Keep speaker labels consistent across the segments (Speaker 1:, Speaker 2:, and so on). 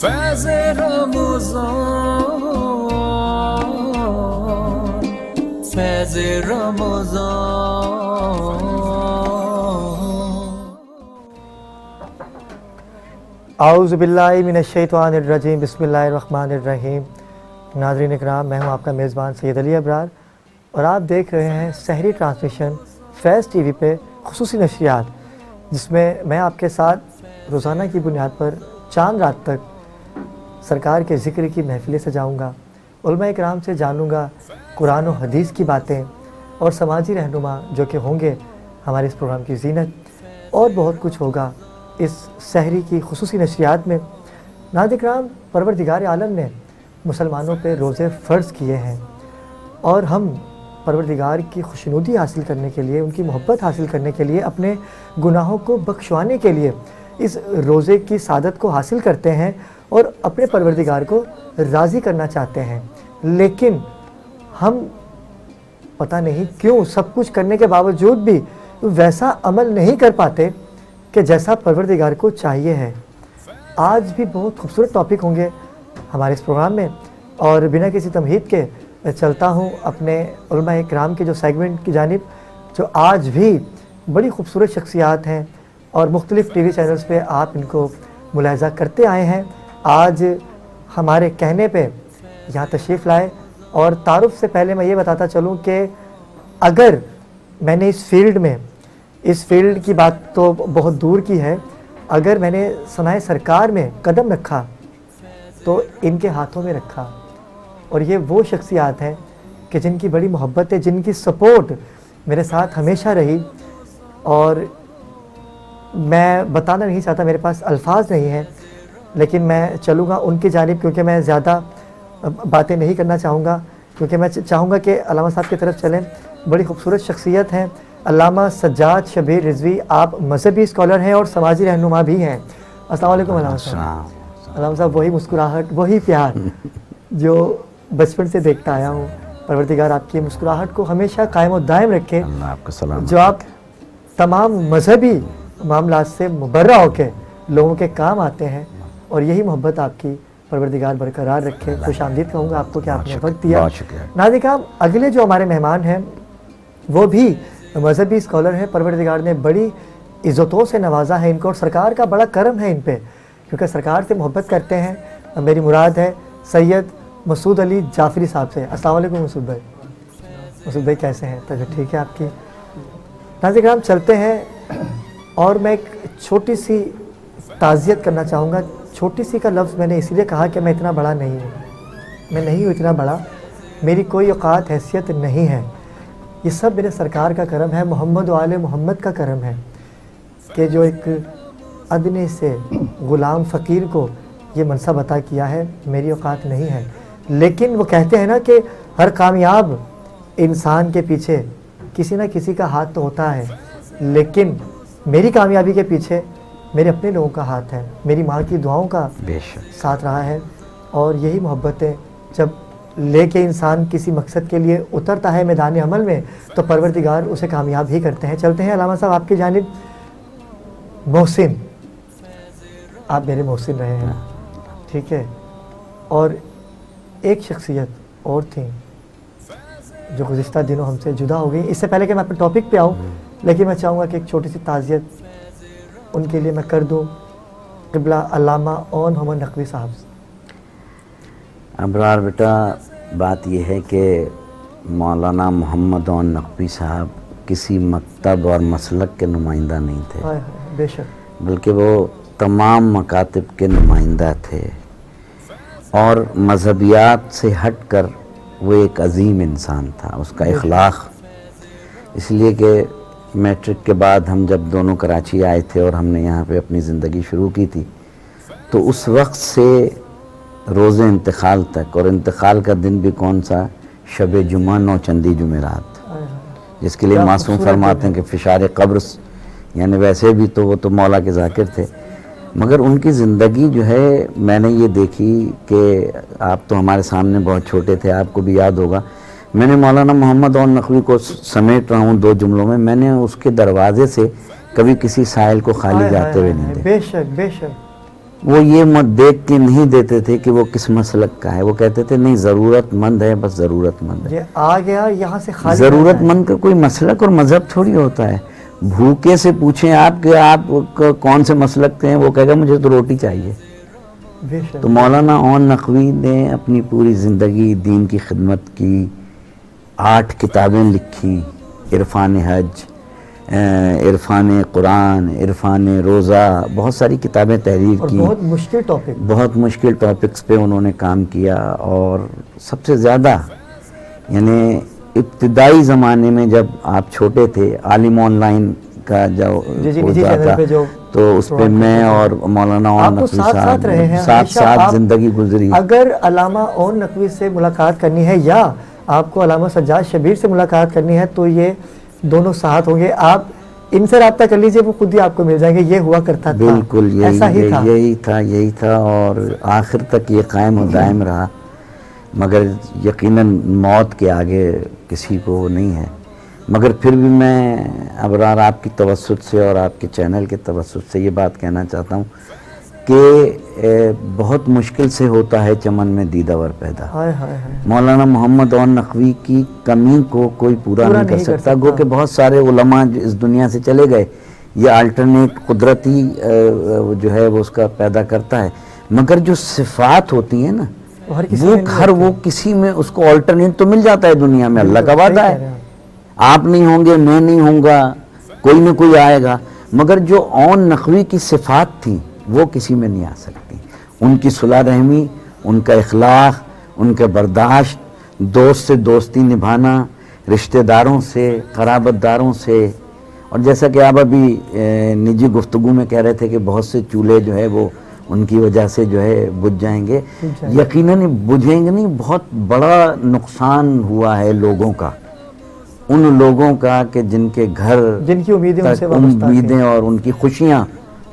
Speaker 1: फैज़ रमज़ान, फैज़ रमज़ान।
Speaker 2: आऊज़ु बिल्लाहि मिनश्शैतानिर्रजीम, बिस्मिल्लाहिर्रहमानिर्रहीम। नाज़रीन इकराम, मैं हूं आपका मेज़बान सैयद अली अबरार और आप देख रहे हैं सहरी ट्रांसमिशन फैज़ टीवी पे खुसूसी नशरियात, जिसमें मैं आपके साथ रोज़ाना की बुनियाद पर चांद रात तक सरकार के ज़िक्र की महफ़िलें सजाऊँगा, उलमा इकराम से जानूँगा कुरान और हदीस की बातें और समाजी रहनुमा जो कि होंगे हमारे इस प्रोग्राम की ज़ीनत, और बहुत कुछ होगा इस सहरी की खुसूसी नशरियात में। नाज़रीन इकराम, परवरदिगार आलम ने मुसलमानों पे रोज़े फ़र्ज़ किए हैं और हम परवरदिगार की खुशनुदी हासिल करने के लिए, उनकी मोहब्बत हासिल करने के लिए, अपने गुनाहों को बख्शवाने के लिए इस रोज़े की सादत को हासिल करते हैं और अपने परवरदिगार को राज़ी करना चाहते हैं। लेकिन हम पता नहीं क्यों सब कुछ करने के बावजूद भी वैसा अमल नहीं कर पाते कि जैसा परवरदिगार को चाहिए है। आज भी बहुत खूबसूरत टॉपिक होंगे हमारे इस प्रोग्राम में, और बिना किसी तमहीद के चलता हूँ अपने उलमा इकराम के जो सेगमेंट की जानिब, जो आज भी बड़ी खूबसूरत शख्सियात हैं और मुख्तलिफ़ टीवी चैनल्स पे आप इनको मुलाहिज़ा करते आए हैं। आज हमारे कहने पे यहाँ तशरीफ़ लाए, और तारुफ़ से पहले मैं ये बताता चलूँ कि अगर मैंने इस फील्ड की बात तो बहुत दूर की है, अगर मैंने सनाए सरकार में कदम रखा तो इनके हाथों में रखा। और ये वो शख्सियात हैं कि जिनकी बड़ी मोहब्बत है, जिनकी सपोर्ट मेरे साथ हमेशा रही, और मैं बताना नहीं चाहता, मेरे पास अल्फाज नहीं हैं, लेकिन मैं चलूँगा उनकी जानिब, क्योंकि मैं ज़्यादा बातें नहीं करना चाहूँगा, क्योंकि मैं चाहूँगा कि अल्लामा साहब की तरफ चलें। बड़ी खूबसूरत शख्सियत हैं अल्लामा सज्जाद शबीर रिजवी। आप मजहबी स्कॉलर हैं और समाजी रहनुमा भी हैं। अस्सलाम वालेकुम अल्लामा साहब। अल्लामा साहब, वही मुस्कुराहट, वही प्यार जो बचपन से देखता आया हूँ, परवरदिगार आपकी मुस्कुराहट को हमेशा कायम और दायम रखे, जो आप तमाम मजहबी मामलात से मुबर्रा होकर लोगों के काम आते हैं, और यही मोहब्बत आपकी परवरदिगार बरकरार रखे। खुशामदीद कहूँगा आपको कि आपने वक्त दिया। नाज़रीन, अगले जो हमारे मेहमान हैं वो भी मजहबी स्कॉलर हैं। परवरदिगार ने बड़ी इज़्ज़तों से नवाजा है इनको, और सरकार का बड़ा करम है इन पे, क्योंकि सरकार से मोहब्बत करते हैं। मेरी मुराद है सैयद मसूद अली जाफरी साहब से। अस्सलाम वालेकुम मसूद भाई। मसूद भाई कैसे हैं? तबीयत ठीक है आपकी? नाज़रीन, चलते हैं, और मैं एक छोटी सी ताज़ियत करना चाहूँगा। छोटी सी का लफ्ज़ मैंने इसीलिए कहा कि मैं इतना बड़ा नहीं हूँ, मैं नहीं हूँ इतना बड़ा, मेरी कोई औकात हैसियत नहीं है। ये सब मेरे सरकार का करम है, मोहम्मद व आले मोहम्मद का करम है, कि जो एक अदने से ग़ुलाम फ़कीर को ये मनसब अता किया है। मेरी औकात नहीं है, लेकिन वो कहते हैं ना कि हर कामयाब इंसान के पीछे किसी न किसी का हाथ तो होता है, लेकिन मेरी कामयाबी के पीछे मेरे अपने लोगों का हाथ है, मेरी माँ की दुआओं का साथ रहा है। और यही मोहब्बतें जब लेके इंसान किसी मकसद के लिए उतरता है मैदान अमल में, तो परवरदिगार उसे कामयाब ही करते हैं। चलते हैं अल्लामा साहब आपकी जानिब। मोहसिन, आप मेरे मोहसिन रहे हैं, ठीक है, और एक शख्सियत और थी जो गुज़िश्ता दिनों हमसे जुदा हो गई। इससे पहले कि मैं अपने टॉपिक पे आऊँ, लेकिन मैं चाहूँगा कि एक छोटी सी ताज़ियत उनके लिए मैं कर दूँ। क़िबला अल्लामा ओन मोहम्मद नकवी साहब।
Speaker 3: अबरार बेटा, बात यह है कि मौलाना मोहम्मद ओन नकवी साहब किसी मकतब और मसलक के नुमाइंदा नहीं थे,
Speaker 2: बेशक, बल्कि
Speaker 3: वो तमाम मकातिब के नुमाइंदा थे, और मजहबियात से हट कर वो एक अजीम इंसान था। उसका इखलाक, इसलिए कि मैट्रिक के बाद हम जब दोनों कराची आए थे और हमने यहाँ पे अपनी ज़िंदगी शुरू की थी, तो उस वक्त से रोज़े इंतकाल तक, और इंतकाल का दिन भी कौन सा, शब जुमा 9 चंदी जुमेरात, जिसके लिए मासूम फरमाते हैं कि फिशार कब्र, यानी वैसे भी तो वो तो मौला के ज़ाकिर थे, मगर उनकी ज़िंदगी जो है मैंने ये देखी कि आप तो हमारे सामने बहुत छोटे थे, आपको भी याद होगा, मैंने मौलाना मोहम्मद ओन नकवी को समेट रहा हूँ 2 जुमलों में, मैंने उसके दरवाजे से कभी किसी साहिल को खाली जाते हुए नहीं देखा।
Speaker 2: बेशक बेशक।
Speaker 3: وہ یہ مت دیکھ کے نہیں دیتے تھے کہ وہ کس مسلک کا ہے، وہ کہتے تھے نہیں ضرورت مند ہے، بس ضرورت مند ہے.
Speaker 2: یہ آ گیا یہاں سے خالی
Speaker 3: ضرورت مند کا کوئی مسلک اور مذہب تھوڑی ہوتا ہے. بھوکے سے پوچھیں آپ کہ آپ کون سے مسلک کے ہیں، وہ کہے گا مجھے تو روٹی چاہیے.
Speaker 2: بے شک.
Speaker 3: تو مولانا اون نقوی نے اپنی پوری زندگی دین کی خدمت کی، 8 کتابیں لکھی، عرفان حج، عرفان قرآن، عرفان روزہ، بہت ساری کتابیں تحریر
Speaker 2: اور
Speaker 3: کی.
Speaker 2: بہت مشکل ٹاپک.
Speaker 3: بہت مشکل ٹاپکس پہ انہوں نے کام کیا. اور سب سے زیادہ یعنی ابتدائی زمانے میں جب آپ چھوٹے تھے، عالم آن لائن کا جو ہوتا تھا تو اس پہ میں اور مولانا اون نقوی صاحب ساتھ زندگی گزری.
Speaker 2: اگر علامہ اون نقوی سے ملاقات کرنی ہے یا آپ کو علامہ سجاد شبیر سے ملاقات کرنی ہے تو یہ دونوں ساتھ ہوں گے. آپ ان سے رابطہ کر لیجئے، وہ خود ہی آپ کو مل جائیں گے. یہ ہوا کرتا تھا،
Speaker 3: بالکل یہی تھا اور آخر تک یہ قائم و دائم رہا. مگر یقیناً موت کے آگے کسی کو نہیں ہے. مگر پھر بھی میں ابرار آپ کی توسط سے اور آپ کے چینل کے توسط سے یہ بات کہنا چاہتا ہوں کہ بہت مشکل سے ہوتا ہے چمن میں دیدہ ور پیدا. مولانا محمد اون نقوی کی کمی کو کوئی پورا نہیں کر سکتا. گو کہ بہت سارے علماء اس دنیا سے چلے گئے، یہ الٹرنیٹ قدرتی جو ہے وہ اس کا پیدا کرتا ہے. مگر جو صفات ہوتی ہیں نا وہ کسی میں اس کو الٹرنیٹ تو مل جاتا ہے دنیا میں. اللہ کا وعدہ ہے، آپ نہیں ہوں گے، میں نہیں ہوں گا، کوئی نہ کوئی آئے گا. مگر جو اون نقوی کی صفات تھیں وہ کسی میں نہیں آ سکتی. ان کی صلح رحمی، ان کا اخلاق، ان کا برداشت، دوست سے دوستی نبھانا، رشتہ داروں سے، قرابت داروں سے. اور جیسا کہ آپ ابھی نجی گفتگو میں کہہ رہے تھے کہ بہت سے چولہے جو ہے وہ ان کی وجہ سے جو ہے بجھ جائیں گے. یقیناً بجھیں گے نہیں، بہت بڑا نقصان ہوا ہے لوگوں کا، ان لوگوں کا کہ جن کے گھر،
Speaker 2: جن کی
Speaker 3: امیدیں اور ان کی خوشیاں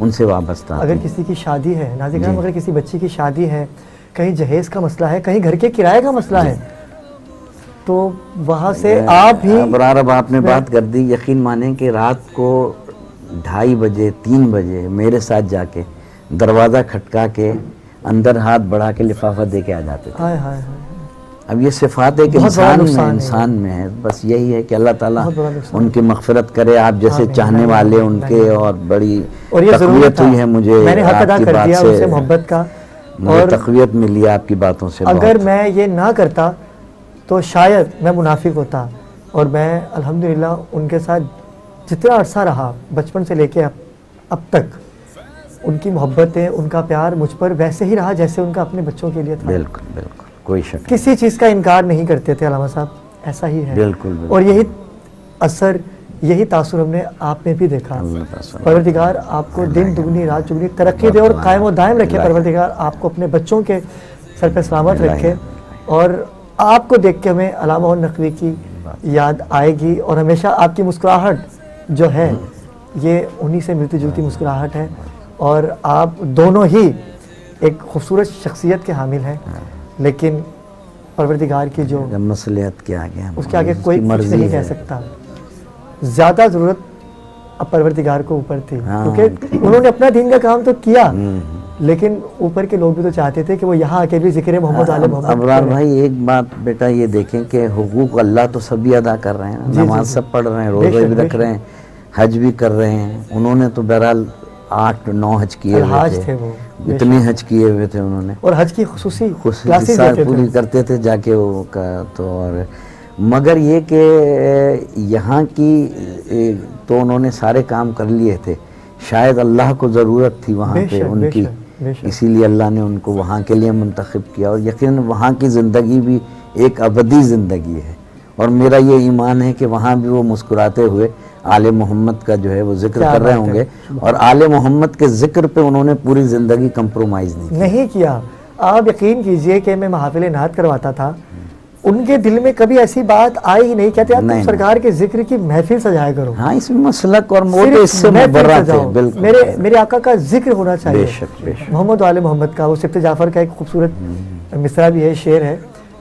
Speaker 3: ان سے وابستہ.
Speaker 2: اگر کسی کی شادی ہے ناظرین، اگر کسی بچی کی شادی ہے، کہیں جہیز کا مسئلہ ہے، کہیں گھر کے کرائے کا مسئلہ ہے، تو وہاں سے آپ ہی
Speaker 3: ابرار اب آپ نے بات کر دی. یقین مانیں کہ رات کو 2:30 بجے 3 بجے میرے ساتھ جا کے دروازہ کھٹکا کے اندر ہاتھ بڑھا کے لفافہ دے کے آ جاتے تھے. اب یہ صفات ایک انسان میں ہے. بس یہی ہے کہ اللہ تعالیٰ ان کی مغفرت کرے. آپ جیسے چاہنے والے ان کے، اور بڑی تقویت ہوئی ہے مجھے آپ کی بات سے،
Speaker 2: محبت کا،
Speaker 3: مجھے تقویت ملی ہے آپ کی باتوں سے.
Speaker 2: اگر میں یہ نہ کرتا تو شاید میں منافق ہوتا. اور میں الحمدللہ ان کے ساتھ جتنا عرصہ رہا، بچپن سے لے کے اب تک، ان کی محبتیں، ان کا پیار مجھ پر ویسے ہی رہا جیسے ان کا اپنے بچوں کے لیے تھا.
Speaker 3: بالکل بالکل، کوئی شک،
Speaker 2: کسی چیز کا انکار نہیں کرتے تھے علامہ صاحب. ایسا ہی ہے.
Speaker 3: بالکل.
Speaker 2: اور یہی اثر، یہی تاثر ہم نے آپ میں بھی دیکھا. پروردگار آپ کو دن دگنی رات چگنی ترقی دے اور قائم و دائم رکھے. پروردگار آپ کو اپنے بچوں کے سر پہ سلامت رکھے. اور آپ کو دیکھ کے ہمیں علامہ اون نقوی کی یاد آئے گی. اور ہمیشہ آپ کی مسکراہٹ جو ہے یہ انہی سے ملتی جلتی مسکراہٹ ہے. اور آپ دونوں ہی ایک خوبصورت شخصیت کے حامل ہیں، لیکن پروردگار کی جو
Speaker 3: مصلحت کے آگے،
Speaker 2: اس کے آگے کوئی کچھ نہیں کہہ سکتا. زیادہ ضرورت اب پروردگار کو اوپر تھی، کیونکہ انہوں نے اپنا دین کا کام تو کیا، لیکن اوپر کے لوگ بھی تو چاہتے تھے کہ وہ یہاں آ کے بھی ذکر محمد آل محمد.
Speaker 3: ابرار بھائی ایک بات بیٹا یہ دیکھیں کہ حقوق اللہ تو سبھی ادا کر رہے ہیں، نماز سب پڑھ رہے ہیں، روزے بھی رکھ رہے ہیں، حج بھی کر رہے ہیں. انہوں نے تو بہرحال 8-9 حج کیے ہوئے تھے، اتنے حج کیے ہوئے تھے انہوں نے،
Speaker 2: اور حج کی خصوصی کلاسز
Speaker 3: پوری کرتے تھے جا کے وہ کا. تو اور مگر یہ کہ یہاں کی تو انہوں نے سارے کام کر لیے تھے، شاید اللہ کو ضرورت تھی وہاں پہ ان کی، اسی لیے اللہ نے ان کو وہاں کے لیے منتخب کیا. اور یقیناً وہاں کی زندگی بھی ایک ابدی زندگی ہے. اور میرا یہ ایمان ہے کہ وہاں بھی وہ مسکراتے ہوئے آل محمد کا جو ہے وہ ذکر کر رہے ہوں گے. اور آل محمد کے ذکر پہ انہوں نے پوری زندگی کمپرومائز نہیں کیا.
Speaker 2: آپ یقین کیجئے کہ میں محافل نعت کرواتا تھا، ان کے دل میں کبھی ایسی بات آئی ہی نہیں. کہتے آپ تم سرکار کے ذکر کی محفل سجایا کرو.
Speaker 3: ہاں، اس میں مسلک اور موٹے اس سے مبرہ تھے. بالکل،
Speaker 2: میرے آقا کا ذکر ہونا چاہیے، محمد آل محمد کا. وہ سبت جعفر کا ایک خوبصورت مصرع بھی ہے، شعر ہے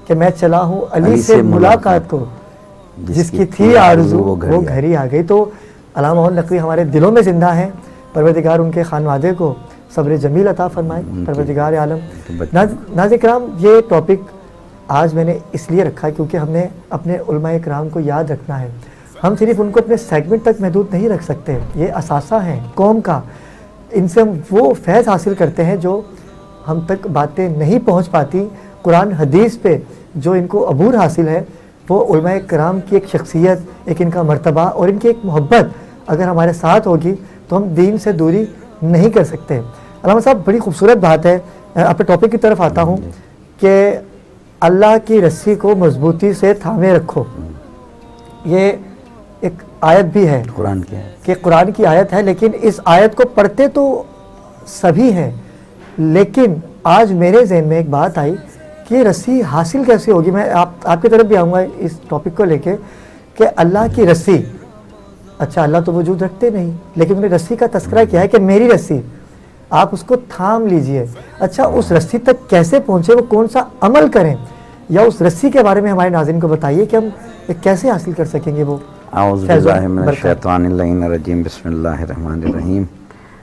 Speaker 2: کہ میں چلا ہوں علی سے ملاقات کو، جس کی تھی آرزو وہ گھڑی آ گئی. تو علامہ اون نقوی ہمارے دلوں میں زندہ ہیں. پروردگار ان کے خانوادے کو صبر جمیل عطا فرمائے پروردگار عالم۔
Speaker 3: بچے
Speaker 2: ناظرین کرام، یہ ٹاپک آج میں نے اس لیے رکھا کیونکہ ہم نے اپنے علماء کرام کو یاد رکھنا ہے۔ ہم صرف ان کو اپنے سیگمنٹ تک محدود نہیں رکھ سکتے، یہ اثاثہ ہیں قوم کا، ان سے ہم وہ فیض حاصل کرتے ہیں جو ہم تک باتیں نہیں پہنچ پاتی۔ قرآن حدیث پہ جو ان کو عبور حاصل ہے وہ علماء کرام کی ایک شخصیت، ایک ان کا مرتبہ اور ان کی ایک محبت اگر ہمارے ساتھ ہوگی تو ہم دین سے دوری نہیں کر سکتے۔ علامہ صاحب، بڑی خوبصورت بات ہے، اپنے ٹاپک کی طرف آتا ہوں کہ اللہ کی رسی کو مضبوطی سے تھامے رکھو۔ یہ ایک آیت بھی ہے
Speaker 3: قرآن کیا ہے؟
Speaker 2: کہ قرآن کی آیت ہے، لیکن اس آیت کو پڑھتے تو سبھی ہیں، لیکن آج میرے ذہن میں ایک بات آئی کہ یہ رسی حاصل کیسے ہوگی۔ میں آپ کی طرف بھی آؤں گا اس ٹاپک کو لے کے کہ اللہ کی رسی، اچھا اللہ تو وجود رکھتے نہیں، لیکن انہوں نے رسی کا تذکرہ کیا ہے کہ میری رسی، آپ اس کو تھام لیجئے۔ اچھا اس رسی تک کیسے پہنچے، وہ کون سا عمل کریں، یا اس رسی کے بارے میں ہمارے ناظرین کو بتائیے کہ ہم کیسے حاصل کر سکیں گے وہ
Speaker 3: اعوذ باللہ من الشیطان اللعین الرجیم، بسم اللہ الرحمن الرحیم،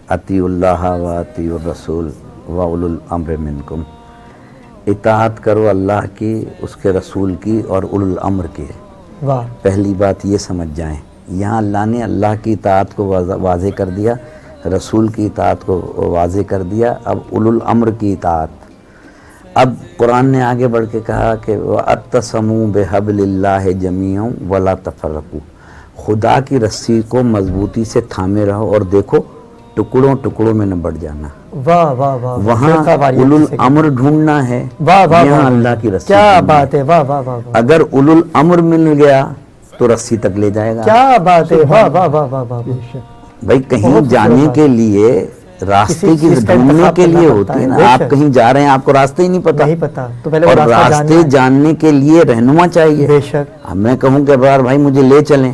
Speaker 3: اطیعوا اللہ و اطیعوا الرسول و اولو الامر منکم، اطاعت کرو اللہ کی، اس کے رسول کی اور اولو الامر کی۔
Speaker 2: واہ،
Speaker 3: پہلی بات یہ سمجھ جائیں، یہاں اللہ نے اللہ کی اطاعت کو واضح کر دیا، رسول کی اطاعت کو واضح کر دیا، اب اولو الامر کی اطاعت۔ اب قرآن نے آگے بڑھ کے کہا کہ وَاعْتَصِمُوا بِحَبْلِ اللَّهِ جَمِيعًا وَلَا تَفَرَّقُوا، خدا کی رسی کو مضبوطی سے تھامے رہو اور دیکھو ٹکڑوں ٹکڑوں میں نہ بڑھ جانا۔
Speaker 2: واہ واہ واہ،
Speaker 3: وہاں اولو الامر ڈھونڈنا ہے،
Speaker 2: واہ واہ،
Speaker 3: یہاں اللہ کی رسی
Speaker 2: کیا
Speaker 3: ڈھونڈنا
Speaker 2: بات ہے، واہ واہ واہ واہ،
Speaker 3: اگر اولو الامر مل گیا تو رسی تک لے جائے گا۔
Speaker 2: کیا بات ہے، واہ واہ واہ واہ واہ،
Speaker 3: بھائی کہیں جانے کے لیے راستے کی ڈھونڈنے کے لیے ہوتی ہے نا، آپ کہیں جا رہے ہیں آپ کو راستے ہی نہیں پتا،
Speaker 2: نہیں پتا تو پہلے
Speaker 3: اور
Speaker 2: وہ راستہ
Speaker 3: راستے جاننے کے لیے رہنما چاہیے۔
Speaker 2: بے شک،
Speaker 3: اب میں کہوں کہ بار بھائی مجھے لے چلیں،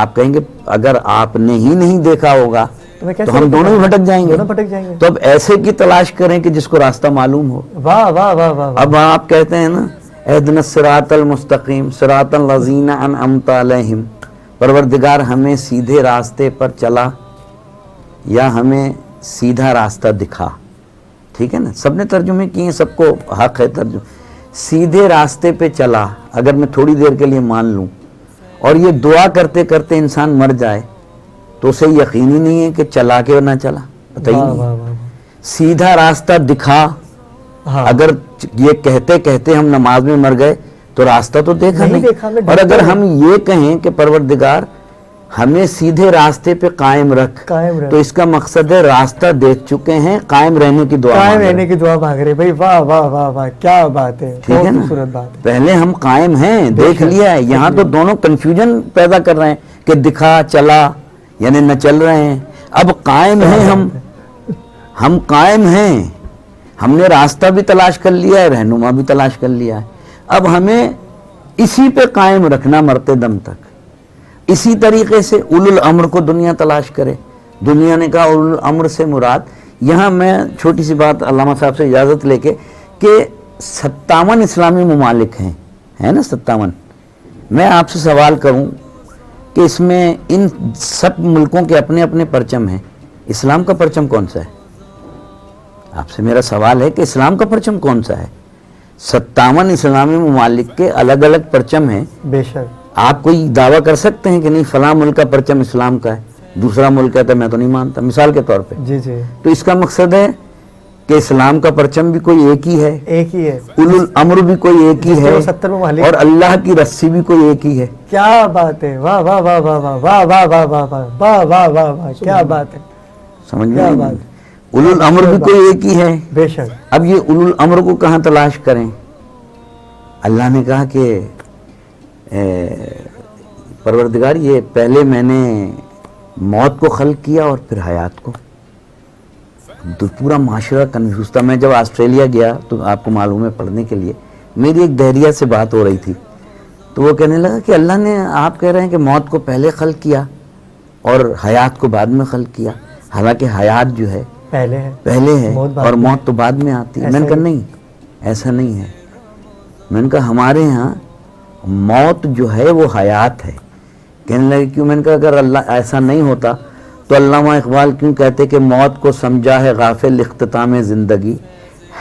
Speaker 3: آپ کہیں گے اگر آپ نے ہی نہیں دیکھا ہوگا تو ہم دونوں ہی بھٹک جائیں گے۔
Speaker 2: دونوں بھٹک جائیں گے۔
Speaker 3: تو اب ایسے کی تلاش کریں کہ جس کو راستہ معلوم ہو۔
Speaker 2: واہ واہ واہ واہ،
Speaker 3: اب آپ کہتے ہیں نا اہدنا الصراط المستقیم صراط الذین انعمت علیہم، پروردگار ہمیں سیدھے راستے پر چلا یا ہمیں سیدھا راستہ دکھا، ٹھیک ہے نا، سب نے ترجمے کیے ہیں، سب کو حق ہے ترجمہ۔ سیدھے راستے پہ چلا، اگر میں تھوڑی دیر کے لیے مان لوں اور یہ دعا کرتے کرتے انسان مر جائے تو اسے یقینی نہیں ہے کہ چلا کے نہ چلا، پتہ ہی
Speaker 2: واہ
Speaker 3: نہیں۔
Speaker 2: واہ واہ،
Speaker 3: سیدھا راستہ دکھا،
Speaker 2: ہاں،
Speaker 3: اگر یہ کہتے کہتے ہم نماز میں مر گئے تو راستہ تو دیکھا
Speaker 2: نہیں
Speaker 3: نہیں۔
Speaker 2: دیکھا، ہمیں
Speaker 3: اور
Speaker 2: ڈرتے
Speaker 3: اگر
Speaker 2: ہیں۔
Speaker 3: ہم یہ کہیں کہ پروردگار ہمیں سیدھے راستے پہ قائم رکھ،
Speaker 2: قائم رہ،
Speaker 3: تو اس کا مقصد ہے راستہ دیکھ چکے ہیں، قائم رہنے کی دعا
Speaker 2: قائم
Speaker 3: مانگ رہے
Speaker 2: رہنے
Speaker 3: ہیں۔
Speaker 2: کی دعا مانگ رہے، بھائی واہ واہ واہ واہ، کیا بات ہے،
Speaker 3: ٹھیک ہے
Speaker 2: بہت
Speaker 3: نا،
Speaker 2: خوبصورت بات ہے۔
Speaker 3: پہلے ہم قائم ہیں، دیکھ
Speaker 2: شک،
Speaker 3: لیا ہے، یہاں تو دونوں کنفیوژن پیدا کر رہے ہیں کہ دکھا چلا یعنی نہ چل رہے ہیں، اب قائم ہیں ہم قائم ہیں، ہم نے راستہ بھی تلاش کر لیا ہے، رہنما بھی تلاش کر لیا ہے، اب ہمیں اسی پہ قائم رکھنا مرتے دم تک۔ اسی طریقے سے اولو الامر کو دنیا تلاش کرے۔ دنیا نے کہا اولو الامر سے مراد، یہاں میں چھوٹی سی بات علامہ صاحب سے اجازت لے کے کہ 57 اسلامی ممالک ہیں، ہے نا 57، میں آپ سے سوال کروں کہ اس میں ان سب ملکوں کے اپنے اپنے پرچم ہیں، اسلام کا پرچم کون سا ہے؟ آپ سے میرا سوال ہے کہ اسلام کا پرچم کون سا ہے؟ 57 اسلامی ممالک کے الگ الگ پرچم ہیں،
Speaker 2: بے شک،
Speaker 3: آپ کوئی دعویٰ کر سکتے ہیں کہ نہیں فلاں ملک کا پرچم اسلام کا ہے، دوسرا ملک کہتا ہے میں تو نہیں مانتا، مثال کے طور پہ۔
Speaker 2: جی جی،
Speaker 3: تو اس کا مقصد ہے کہ اسلام کا پرچم بھی کوئی ایک ہی ہے،
Speaker 2: ایک ہی ہے،
Speaker 3: اولو الامر بھی کوئی ایک ہی ہے،
Speaker 2: 70 ممالک،
Speaker 3: اور اللہ کی رسی بھی کوئی ایک ہی ہے۔
Speaker 2: کیا بات ہے، واہ واہ واہ واہ واہ واہ واہ واہ واہ واہ واہ واہ واہ واہ، کیا بات ہے،
Speaker 3: سمجھ
Speaker 2: کیا
Speaker 3: میں
Speaker 2: بات ہے،
Speaker 3: اولو الامر بھی کوئی ایک ہی ہے۔
Speaker 2: بے شک،
Speaker 3: اب یہ اولو الامر کو کہاں تلاش کریں؟ اللہ نے کہا کہ پروردگار یہ پہلے میں نے موت کو خلق کیا اور پھر حیات کو۔ تو پورا معاشرہ کنفیوز تھا۔ میں جب آسٹریلیا گیا تو آپ کو معلوم ہے پڑھنے کے لیے، میری ایک دہریہ سے بات ہو رہی تھی، تو وہ کہنے لگا کہ اللہ نے، آپ کہہ رہے ہیں کہ موت کو پہلے خلق کیا اور حیات کو بعد میں خلق کیا، حالانکہ حیات جو ہے
Speaker 2: پہلے ہے،
Speaker 3: پہلے ہے
Speaker 2: موت بعد
Speaker 3: اور
Speaker 2: میں
Speaker 3: موت تو بعد میں آتی ہے۔
Speaker 2: ایسا
Speaker 3: میں نے کہا
Speaker 2: ہی؟
Speaker 3: نہیں، ایسا نہیں ہے۔ میں نے کہا ہمارے ہاں موت جو ہے وہ حیات ہے۔ کہنے لگے کیوں؟ میں نے کہا اگر اللہ ایسا نہیں ہوتا تو علامہ اقبال کیوں کہتے کہ موت کو سمجھا ہے غافل اختتام زندگی،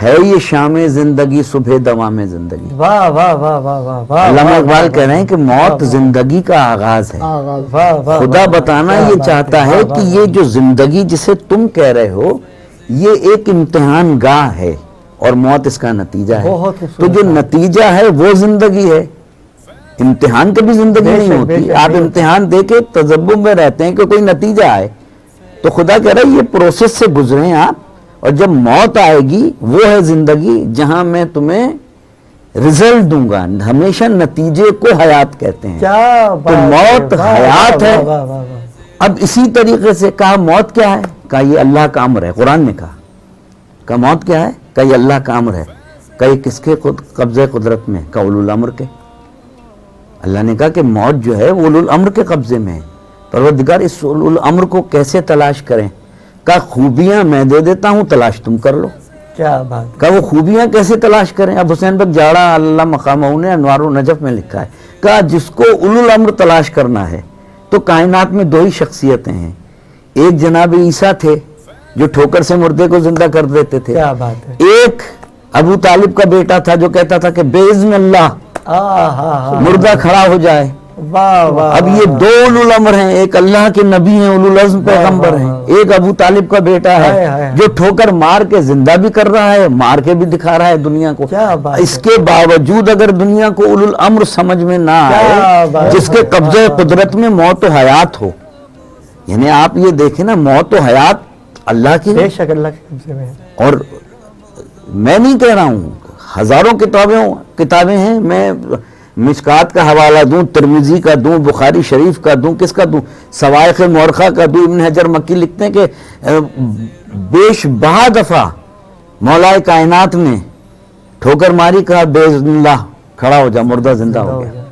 Speaker 3: ہے یہ شام زندگی صبح دوام زندگی۔
Speaker 2: واہ واہ واہ واہ واہ واہ،
Speaker 3: علامہ اقبال کہہ رہے ہیں کہ موت زندگی کا آغاز ہے۔
Speaker 2: واہ واہ،
Speaker 3: خدا بتانا یہ چاہتا ہے کہ یہ جو زندگی جسے تم کہہ رہے ہو یہ ایک امتحان گاہ ہے اور موت اس کا نتیجہ ہے۔
Speaker 2: بہت
Speaker 3: تو
Speaker 2: خوبصورت
Speaker 3: جو نتیجہ ہے وہ زندگی ہے، امتحان کبھی زندگی نہیں ہوتی۔ آپ امتحان دے کے تذبذب میں رہتے ہیں کہ کوئی نتیجہ آئے، تو خدا کہہ رہا ہے یہ پروسیس سے گزریں آپ، اور جب موت آئے گی وہ ہے زندگی جہاں میں تمہیں رزلٹ دوں گا۔ ہمیشہ نتیجے کو حیات کہتے ہیں،
Speaker 2: کیا
Speaker 3: تو
Speaker 2: بات ہے،
Speaker 3: موت
Speaker 2: واہ،
Speaker 3: حیات ہے۔
Speaker 2: واہ، واہ، واہ، واہ۔
Speaker 3: اب اسی طریقے سے کہا موت کیا ہے؟ کہا یہ اللہ کا امر ہے، قرآن نے کہا موت کیا ہے؟ کہا یہ اللہ کا امر ہے۔ کہا یہ کس کے قبضہ قدرت میں؟ کہا اولو الامر کے۔ اللہ نے کہا کہ موت جو ہے وہ اولو الامر کے قبضے میں ہے۔ پروردگار اس اولو الامر کو کیسے تلاش کریں؟ کہا خوبیاں میں دے دیتا ہوں، تلاش تم کر لو۔
Speaker 2: کیا بات،
Speaker 3: کہا وہ خوبیاں کیسے تلاش کریں؟ اب حسین بک جاڑا اللہ مقامہ نے انوار النجف میں لکھا ہے، کہا جس کو اولو الامر تلاش کرنا ہے تو کائنات میں دو ہی شخصیتیں ہیں، ایک جناب عیسیٰ تھے جو ٹھوکر سے مردے کو زندہ کر دیتے تھے،
Speaker 2: کیا بات ہے،
Speaker 3: ایک ابو طالب کا بیٹا تھا جو کہتا تھا کہ باذن اللہ مردہ کھڑا ہو جائے۔
Speaker 2: واہ واہ،
Speaker 3: اب یہ دو اولو الامر ہیں، ایک اللہ کے نبی ہیں، اولو العزم پیغمبر ہیں، ایک ابو طالب کا بیٹا ہے جو ٹھوکر مار کے زندہ بھی کر رہا ہے، مار کے بھی دکھا رہا ہے دنیا کو۔
Speaker 2: کیا بات ہے،
Speaker 3: اس کے باوجود اگر دنیا کو اولو الامر سمجھ میں نہ آئے جس کے قبضہ قدرت میں موت و حیات ہو، یعنی آپ یہ دیکھیں نا، موت و حیات اللہ کی،
Speaker 2: بے شک اللہ کے قبضے میں ہے۔
Speaker 3: اور میں نہیں کہہ رہا ہوں، ہزاروں کتابیں ہیں، میں مشکات کا حوالہ دوں، ترمذی کا دوں، بخاری شریف کا دوں، کس کا دوں، سوائق مورخہ کا دوں۔ ابن حجر مکی لکھتے ہیں کہ بیش بہا دفعہ مولا کائنات نے ٹھوکر ماری، کہا باذن اللہ کھڑا ہو جا، مردہ زندہ ہو گیا۔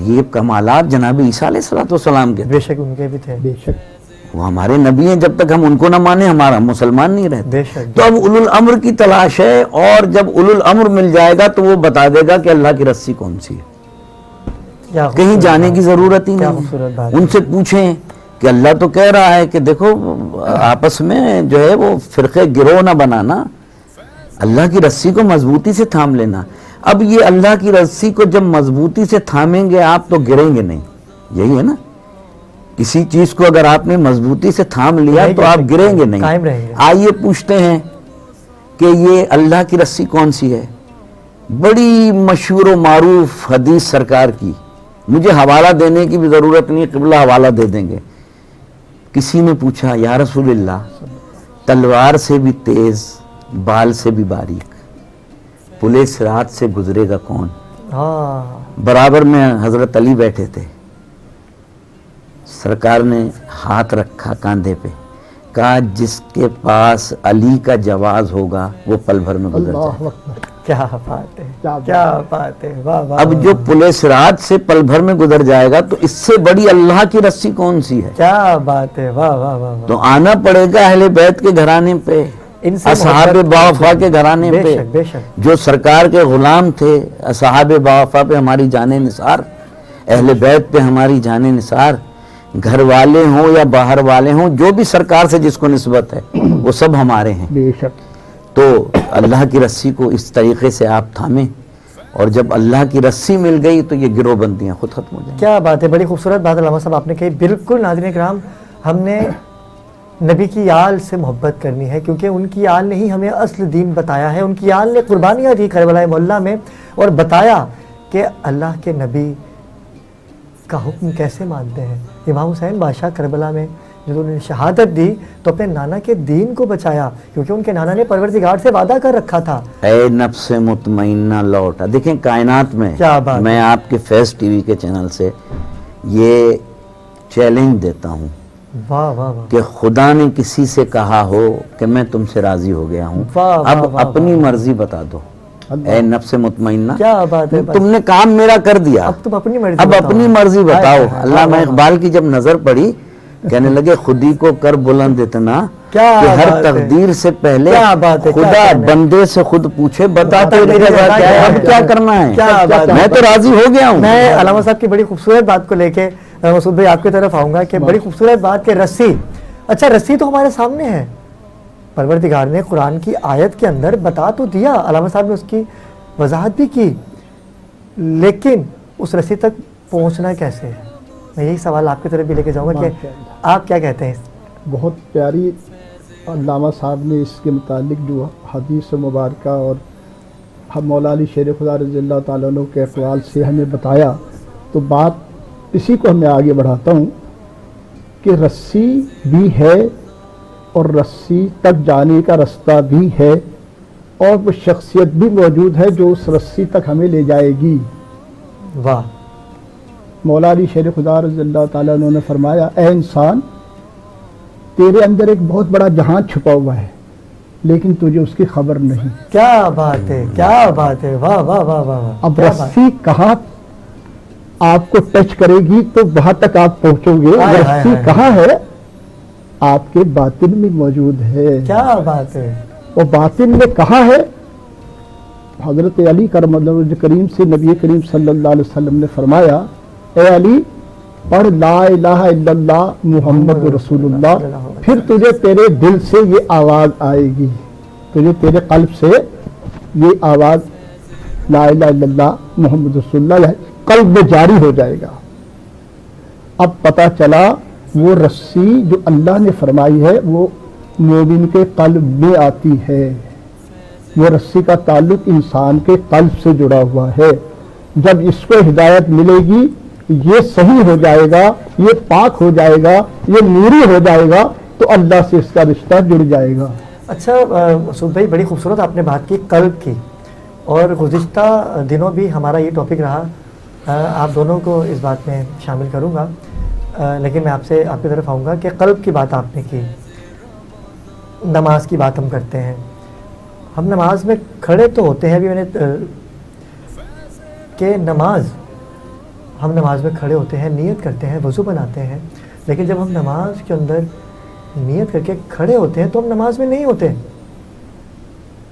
Speaker 3: یہ کمالات جناب عیسیٰ علیہ الصلوۃ والسلام کے،
Speaker 2: بے شک ان کے بھی تھے، بے شک
Speaker 3: وہ ہمارے نبی ہیں، جب تک ہم ان کو نہ مانیں ہمارا مسلمان نہیں رہتے۔
Speaker 2: بے شک،
Speaker 3: تو اب اولو الامر کی تلاش ہے، اور جب اولو الامر مل جائے گا تو وہ بتا دے گا کہ اللہ کی رسی کون سی ہے، کہیں جانے کی ضرورت ہی نہیں۔ ان سے پوچھیں کہ اللہ تو کہہ رہا ہے کہ دیکھو آپس میں جو ہے وہ فرقے گروہ نہ بنانا، اللہ کی رسی کو مضبوطی سے تھام لینا۔ اب یہ اللہ کی رسی کو جب مضبوطی سے تھامیں گے آپ تو گریں گے نہیں، یہی ہے نا، کسی چیز کو اگر آپ نے مضبوطی سے تھام لیا تو آپ گریں گے نہیں،
Speaker 2: قائم رہیں گے۔
Speaker 3: آئیے پوچھتے ہیں کہ یہ اللہ کی رسی کون سی ہے؟ بڑی مشہور و معروف حدیث سرکار کی، مجھے حوالہ دینے کی بھی ضرورت نہیں، قبلہ حوالہ دے دیں گے۔ کسی نے پوچھا یا رسول اللہ، تلوار سے بھی تیز، بال سے بھی باریک، پلے صراط سے گزرے گا کون؟ برابر میں حضرت علی بیٹھے تھے، سرکار نے ہاتھ رکھا کاندھے پہ، کہا جس کے پاس علی کا جواز ہوگا وہ پل بھر میں گزر جائے گا۔
Speaker 2: کیا بات ہے، کیا بات ہے، واہ واہ۔
Speaker 3: اب جو پلے صراط سے پل بھر میں گزر جائے گا تو اس سے بڑی اللہ کی رسی کون سی ہے؟
Speaker 2: کیا بات ہے، واہ واہ واہ۔
Speaker 3: تو آنا پڑے گا اہل بیت کے گھرانے پہ، اصحاب باوفا کے گھرانے پہ، جو سرکار کے غلام تھے۔ اصحاب باوفا پہ ہماری جانیں نثار، اہل بیت پہ ہماری جانیں نثار، گھر والے ہوں یا باہر والے ہوں، جو بھی سرکار سے جس کو نسبت ہے وہ سب ہمارے ہیں۔
Speaker 2: بے شک۔
Speaker 3: تو اللہ کی رسی کو اس طریقے سے آپ تھامیں، اور جب اللہ کی رسی مل گئی تو یہ گروہ بندیاں خود ختم ہو جائیں۔
Speaker 2: کیا بات ہے، بڑی خوبصورت بات علامہ صاحب آپ نے کہی۔ بالکل ناظرین کرام، ہم نے نبی کی آل سے محبت کرنی ہے، کیونکہ ان کی آل نے ہی ہمیں اصل دین بتایا ہے۔ ان کی آل نے قربانیاں دی کربلا معلیٰ میں، اور بتایا کہ اللہ کے نبی کا حکم کیسے مانتے ہیں۔ امام حسین بادشاہ کربلا میں جب انہوں نے شہادت دی تو اپنے نانا کے دین کو بچایا، کیونکہ ان کے نانا نے پروردگار سے وعدہ کر رکھا تھا،
Speaker 3: اے نفس مطمئنہ لوٹا۔ دیکھیں کائنات میں، میں آپ کے فیض ٹی وی کے چینل سے یہ چیلنج دیتا ہوں
Speaker 2: واہ واہ واہ،
Speaker 3: کہ خدا نے کسی سے کہا ہو کہ میں تم سے راضی ہو گیا ہوں، اب اپنی مرضی بتا دو، اے نفس مطمئنہ،
Speaker 2: کیا بات ہے،
Speaker 3: تم نے کام میرا کر دیا،
Speaker 2: اب تم اپنی مرضی
Speaker 3: اب اپنی مرضی بتاؤ۔ علامہ اقبال کی جب نظر پڑی، کہنے لگے خودی کو کر بلند اتنا کہ ہر تقدیر سے پہلے خدا بندے سے خود پوچھے بتا تیری رضا کیا ہے، اب کیا کرنا ہے، میں تو راضی ہو گیا ہوں۔
Speaker 2: میں علامہ صاحب کی بڑی خوبصورت بات کو لے کے मसूद भाई आपकी तरफ आऊँगा कि बड़ी खूबसूरत बात कि रस्सी, अच्छा रस्सी तो हमारे सामने है, परवरदिगार ने कुरान की आयत के अंदर बता तो दिया, अल्लामा साहब ने उसकी वजाहत भी की, लेकिन उस रस्सी तक पहुंचना कैसे है? मैं यही सवाल आपकी तरफ भी लेके जाऊंगा कि आप क्या कहते हैं?
Speaker 4: बहुत प्यारी अल्लामा साहब ने इसके मुतालिक जो हदीस मुबारक और हम मौला अली शेर खुदा रज़ियल्लाहु ताला अन्हु के अक़वाल से हमें बताया, तो बात इसी को मैं आगे बढ़ाता हूँ कि रस्सी भी है और रस्सी तक जाने का रास्ता भी है और वो शख्सियत भी मौजूद है जो उस रस्सी तक हमें ले जाएगी।
Speaker 2: वाह।
Speaker 4: मौला अली शेर खुदा रज़ियल्लाहु ताला अन्हु ने फरमाया, ए इंसान, तेरे अंदर एक बहुत बड़ा जहान छुपा हुआ है लेकिन तुझे उसकी खबर नहीं।
Speaker 2: क्या बात है, क्या बात है, वाह वाह वाह वाह वाह।
Speaker 4: अब रस्सी कहाँ आपको टच करेगी तो वहां तक आप पहुंचोगे, रस्सी कहाँ है? आपके बातिन में मौजूद है।
Speaker 2: क्या बात है।
Speaker 4: वो बातिन में कहाँ है? हजरत अली करमल्लाहु करीम से नबी करीम सल्लल्लाहु अलैहि वसल्लम ने फरमाया, ए अली, पढ़ ला इलाहा इल्लल्लाह मुहम्मद रसूलुल्लाह, फिर तुझे तेरे दिल से ये आवाज़ आएगी, तुझे तेरे कल्ब से ये आवाज़ ला इलाहा इल्लल्लाह मुहम्मद रसूलुल्लाह कल्ब में जारी हो जाएगा। अब पता चला वो रस्सी जो अल्लाह ने फरमाई है वो मोमिन के कल्ब में आती है, वो रस्सी का ताल्लुक इंसान के कल्ब से जुड़ा हुआ है। जब इसको हिदायत मिलेगी, ये सही हो जाएगा, ये पाक हो जाएगा, ये नूरी हो जाएगा, तो अल्लाह से इसका रिश्ता जुड़ जाएगा।
Speaker 2: अच्छा मसूद भाई, बड़ी खूबसूरत आपने बात की कल्ब की, और गुज़िश्ता दिनों भी हमारा ये टॉपिक रहा, आप दोनों को इस बात में शामिल करूँगा, लेकिन मैं आपसे आपकी तरफ आऊँगा कि कल्ब की बात आपने की, नमाज की बात हम करते हैं, हम नमाज में खड़े तो होते हैं, अभी मैंने कि हम नमाज में खड़े होते हैं, नियत करते हैं, वज़ू बनाते हैं, लेकिन जब हम नमाज के अंदर नियत करके खड़े होते हैं तो हम नमाज में नहीं होते।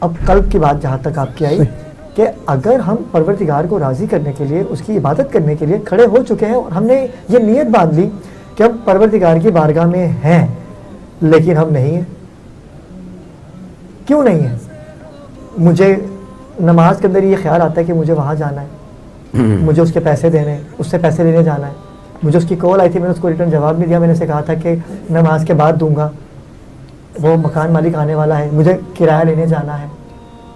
Speaker 2: अब कल्ब की बात जहाँ तक आपकी आई कि अगर हम परवरदिगार को राज़ी करने के लिए, उसकी इबादत करने के लिए खड़े हो चुके हैं और हमने ये नियत बांध ली कि हम परवरदिगार की बारगाह में हैं, लेकिन हम नहीं हैं, क्यों नहीं है? मुझे नमाज के अंदर ये ख्याल आता है कि मुझे वहाँ जाना है, मुझे उसके पैसे देने हैं, उससे पैसे लेने जाना है, मुझे उसकी कॉल आई थी, मैंने उसको रिटर्न जवाब नहीं दिया, मैंने उसे कहा था कि नमाज के बाद दूंगा, वो मकान मालिक आने वाला है, मुझे किराया लेने जाना है,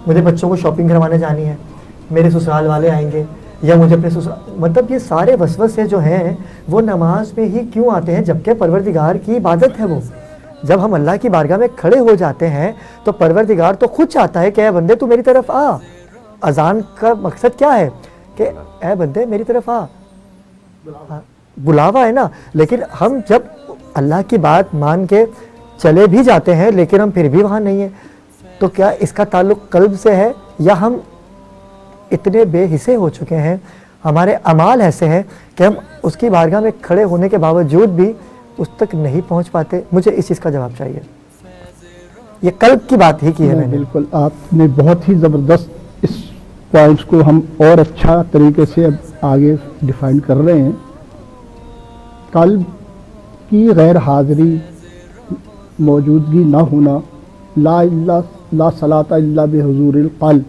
Speaker 2: मुझे बच्चों को शॉपिंग करवाने जानी है, मेरे ससुराल वाले आएंगे, या मुझे अपने ससुराल, मतलब ये सारे वसवसे जो हैं वो नमाज में ही क्यों आते हैं, जबकि परवरदिगार की इबादत है वो। जब हम अल्लाह की बारगाह में खड़े हो जाते हैं तो परवरदिगार तो खुद चाहता है कि ऐ बंदे तू मेरी तरफ आ। अजान का मकसद क्या है कि ऐ बंदे मेरी तरफ आ, बुलावा है ना। लेकिन हम जब अल्लाह की बात मान के चले भी जाते हैं लेकिन हम फिर भी वहाँ नहीं हैं, तो क्या इसका ताल्लुक़ कल्ब से है, या हम इतने बेहिस्से हो चुके हैं, हमारे अमाल ऐसे हैं कि हम उसकी बारगाह में खड़े होने के बावजूद भी उस तक नहीं पहुंच पाते? मुझे इस चीज़ का जवाब चाहिए। ये कल्ब की बात ही की है मैंने।
Speaker 4: बिल्कुल, आपने बहुत ही ज़बरदस्त इस पॉइंट्स को हम और अच्छा तरीके से अब आगे डिफाइन कर रहे हैं। कल्ब की गैर हाज़िरी, मौजूदगी ना होना, ला सलाता इल्ला बिहुज़ूरिल क़ल्ब,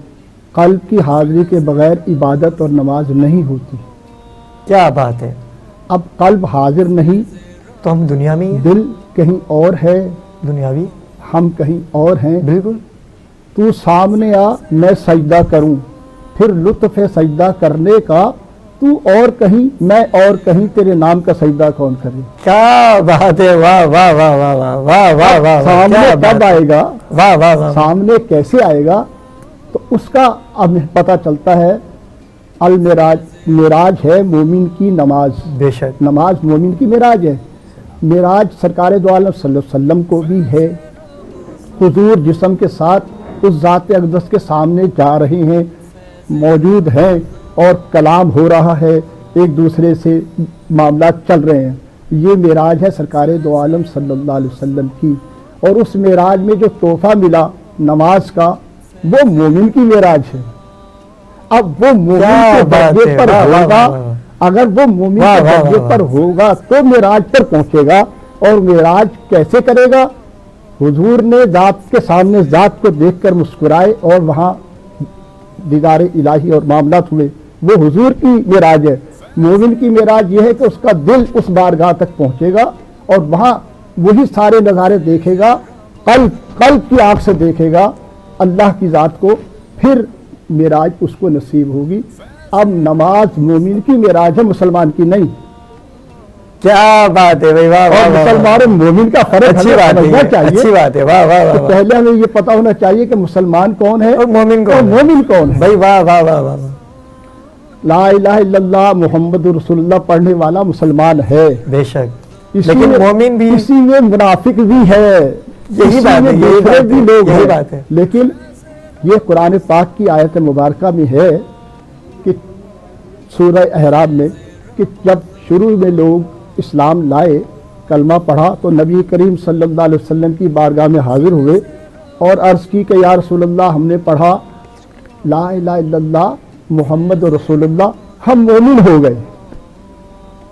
Speaker 4: कल्ब की हाज़िरी के बगैर इबादत और नमाज नहीं होती।
Speaker 2: क्या बात है।
Speaker 4: अब कल्ब हाजिर नहीं
Speaker 2: तो हम दुनिया में ही हैं।
Speaker 4: दिल कहीं और है,
Speaker 2: दुनियावी,
Speaker 4: हम कहीं और हैं।
Speaker 2: बिल्कुल।
Speaker 4: तू सामने आ, मैं सजदा करूं, फिर लुत्फ़ सजदा करने का तू और कहीं, मैं और कहीं, तेरे नाम का सजदा कौन करे।
Speaker 2: क्या बात है, वाह वाह वाह वाह वाह वाह वाह वाह।
Speaker 4: सामने कब आएगा,
Speaker 2: वाह वाह वाह,
Speaker 4: सामने कैसे आएगा, तो उसका अब पता चलता है। अल मिराज, मिराज है मोमिन की नमाज।
Speaker 2: बेशक,
Speaker 4: नमाज मोमिन की मिराज है। मिराज सरकार दो आलम सल्लल्लाहु अलैहि वसल्लम को भी है। हुजूर जिस्म के साथ उस ज़ात अक़दस के सामने जा रहे हैं, मौजूद हैं और कलाम हो रहा है, एक दूसरे से मामला चल रहे हैं। ये मिराज है सरकार दो आलम सल्लल्लाहु अलैहि वसल्लम की। और उस मिराज में जो तोहफ़ा मिला नमाज का, वो मोमिन की मिराज है। अब वो मोमिन के दर्जे पर होगा। اگر وہ مومن
Speaker 2: واہ،
Speaker 4: کے
Speaker 2: واہ،
Speaker 4: درجے
Speaker 2: واہ،
Speaker 4: پر ہوگا تو معراج پر پہنچے گا. اور معراج کیسے کرے گا؟ حضور نے ذات کے سامنے ذات کو دیکھ کر مسکرائے اور وہاں دیدار الہی اور معاملات ہوئے. وہ حضور کی معراج ہے. مومن کی معراج یہ ہے کہ اس کا دل اس بارگاہ تک پہنچے گا اور وہاں وہی سارے نظارے دیکھے گا، قلب کی آنکھ سے دیکھے گا اللہ کی ذات کو، پھر معراج اس کو نصیب ہوگی. اب نماز مومن کی معراج ہے، مسلمان کی نہیں.
Speaker 2: کیا بات ہے بھائی، واہ واہ
Speaker 4: اور
Speaker 2: واہ،
Speaker 4: مسلمان اور مومن کا فرق
Speaker 2: اچھی
Speaker 4: ہمیں
Speaker 2: بات
Speaker 4: سمجھنا
Speaker 2: ہے،
Speaker 4: چاہیے.
Speaker 2: اچھی بات ہے، واہ واہ واہ
Speaker 4: تو
Speaker 2: واہ،
Speaker 4: پہلے ہمیں یہ پتا ہونا چاہیے کہ مسلمان کون ہے
Speaker 2: اور مومن
Speaker 4: اور
Speaker 2: کون ہے؟
Speaker 4: مومن کون ہے.
Speaker 2: بھائی واہ واہ واہ واہ،
Speaker 4: لا الہ الا اللہ محمد رسول اللہ پڑھنے والا مسلمان ہے.
Speaker 2: بے شک.
Speaker 4: اسی
Speaker 2: لیکن
Speaker 4: میں-
Speaker 2: مومن بھی
Speaker 4: اسی میں منافق بھی ہے،
Speaker 2: یہی
Speaker 4: اسی
Speaker 2: بات
Speaker 4: میں
Speaker 2: ہے، یہی
Speaker 4: دوسرے
Speaker 2: بات
Speaker 4: بھی
Speaker 2: ہے،
Speaker 4: لوگ
Speaker 2: یہی
Speaker 4: ہیں.
Speaker 2: بات ہے.
Speaker 4: لیکن یہ قرآن پاک کی آیت مبارکہ میں ہے کہ سورہ احرام میں کہ جب شروع میں لوگ اسلام لائے، کلمہ پڑھا، تو نبی کریم صلی اللہ علیہ وسلم کی بارگاہ میں حاضر ہوئے اور عرض کی کہ یا رسول اللہ، ہم نے پڑھا لا الہ الا اللہ محمد رسول اللہ، ہم مومن ہو گئے.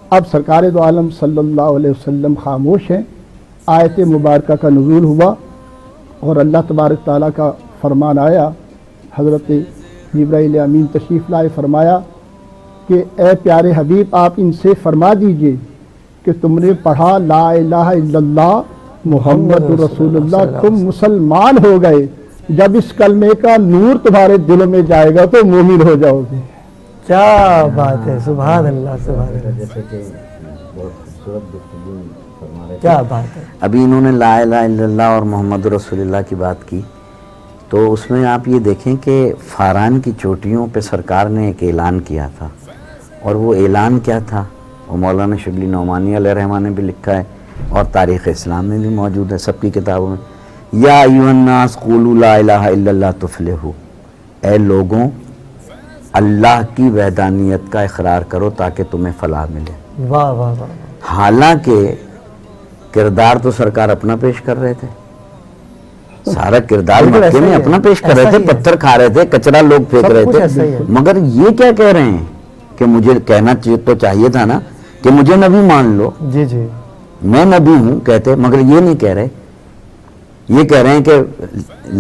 Speaker 4: اب سرکار دو عالم صلی اللہ علیہ وسلم خاموش ہیں. آیت مبارکہ کا نزول ہوا اور اللہ تبارک تعالیٰ کا فرمان آیا. حضرت جبرائیل امین تشریف لائے، فرمایا کہ اے پیارے حبیب، آپ ان سے فرما دیجئے کہ تم نے پڑھا لا الہ الا اللہ محمد رسول اللہ، تم مسلمان ہو گئے. جب اس کلمے کا نور تمہارے دلوں میں جائے گا تو مومن ہو جاؤ گے.
Speaker 2: کیا بات ہے، سبحان اللہ سبحان اللہ،
Speaker 3: جیسے کہ بہت خوبصورت گفتگو فرما رہے تھے.
Speaker 2: کیا بات ہے.
Speaker 3: ابھی انہوں نے لا الہ الا اللہ اور محمد رسول اللہ کی بات کی، تو اس میں آپ یہ دیکھیں کہ فاران کی چوٹیوں پہ سرکار نے ایک اعلان کیا تھا، اور وہ اعلان کیا تھا وہ مولانا شبلی نعمانی علیہ رحمٰن نے بھی لکھا ہے اور تاریخ اسلام میں بھی موجود ہے، سب کی کتابوں میں. یا ایھا الناس قولوا لا الہ الا اللہ تفلحوا، اے لوگوں اللہ کی وحدانیت کا اقرار کرو تاکہ تمہیں فلاح ملے.
Speaker 2: واہ واہ واہ،
Speaker 3: حالانکہ کردار تو سرکار اپنا پیش کر رہے تھے، سارا کردار
Speaker 2: بالکل
Speaker 3: مکے
Speaker 2: ایسا
Speaker 3: میں
Speaker 2: ہی ہے،
Speaker 3: اپنا پیش کر رہے
Speaker 2: ایسا
Speaker 3: تھے،
Speaker 2: ہی ہے.
Speaker 3: پتھر کھا رہے تھے، کچرا لوگ پھینک
Speaker 2: سب
Speaker 3: رہے
Speaker 2: کچھ
Speaker 3: تھے،
Speaker 2: ایسا ہی ہے.
Speaker 3: مگر یہ کیا کہہ رہے ہیں کہ مجھے کہنا تو چاہیے تھا نا کہ مجھے نبی مان لو،
Speaker 2: جی جی،
Speaker 3: میں نبی ہوں کہتے، مگر یہ نہیں کہہ رہے. یہ کہہ رہے ہیں کہ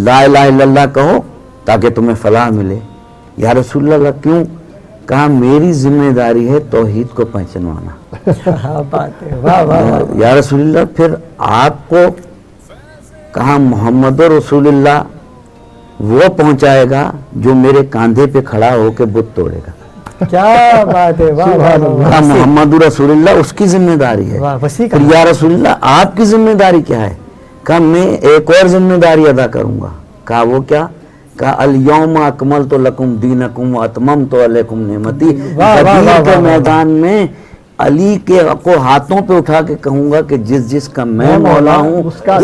Speaker 3: لا الہ الا اللہ کہو تاکہ تمہیں فلاح ملے. یا رسول اللہ، کیوں؟ کہا میری ذمہ داری ہے توحید کو پہچانوانا.
Speaker 2: کیا بات ہے، واہ واہ واہ،
Speaker 3: یا رسول اللہ، پھر آپ کو کہا محمد رسول اللہ وہ پہنچائے گا جو میرے کاندھے پہ کھڑا ہو کے بت توڑے گا.
Speaker 2: کیا بات ہے، واہ واہ واہ،
Speaker 3: کہا محمد رسول اللہ اس کی ذمہ داری ہے.
Speaker 2: واہ، وسیع
Speaker 3: پھر یا رسول اللہ آپ کی ذمہ داری کیا ہے؟ کہا میں ایک اور ذمہ داری ادا کروں گا. کہا وہ کیا؟ کہا الیوم اکملت لکم دینکم واتممت علیکم نعمتی.
Speaker 2: واہ، واہ،
Speaker 3: بدر
Speaker 2: واہ،
Speaker 3: کے
Speaker 2: واہ،
Speaker 3: میدان میں علی کے کو ہاتھوں پہ اٹھا کے کہوں گا کہ جس کا میں مولا ہوں اس کا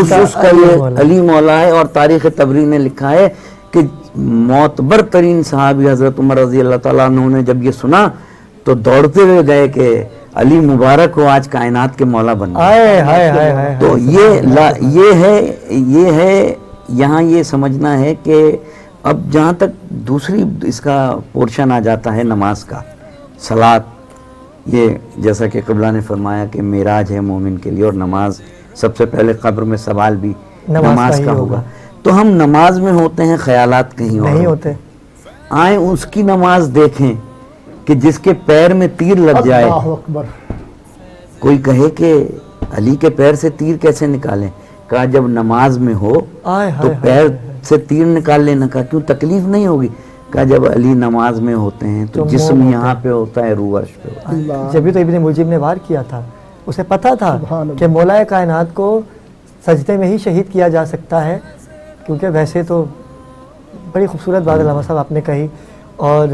Speaker 3: یہ علی مولا ہے. اور تاریخ تبری نے لکھا ہے کہ معتبر ترین صحابی حضرت عمر رضی اللہ تعالیٰ عنہ نے جب یہ سنا تو دوڑتے ہوئے گئے کہ علی مبارک ہو، آج کائنات کے مولا بن گئے.
Speaker 2: ہائے ہائے ہائے ہائے،
Speaker 3: تو یہ ہے یہاں یہ سمجھنا ہے کہ اب جہاں تک دوسری اس کا پورشن آ جاتا ہے نماز کا، صلاۃ، یہ جیسا کہ قبلہ نے فرمایا کہ معراج ہے مومن کے لیے، اور نماز سب سے پہلے قبر میں سوال بھی نماز کا ہوگا. تو ہم نماز میں ہوتے ہیں، خیالات کہیں اور
Speaker 2: نہیں ہوتے.
Speaker 3: آئیں اس کی نماز دیکھیں کہ جس کے پیر میں تیر لگ جائے.
Speaker 4: اللہ اکبر.
Speaker 3: کوئی کہے کہ علی کے پیر سے تیر کیسے نکالیں؟ کہا جب نماز میں ہو
Speaker 2: آئے
Speaker 3: تو
Speaker 2: ہائے
Speaker 3: پیر سے تیر نکال لینا. کہا کیوں تکلیف نہیں ہوگی؟ کہا جب علی نماز میں ہوتے ہیں تو جسم یہاں پہ ہوتا ہے، روح عرش پہ ہوتا ہے.
Speaker 2: جبھی تو ابن ملجم نے وار کیا تھا، اسے پتا تھا
Speaker 4: سبحان اللہ.
Speaker 2: کہ مولا کائنات کو سجدے میں ہی شہید کیا جا سکتا ہے، کیونکہ ویسے تو بڑی خوبصورت بات علامہ صاحب آپ نے کہی. اور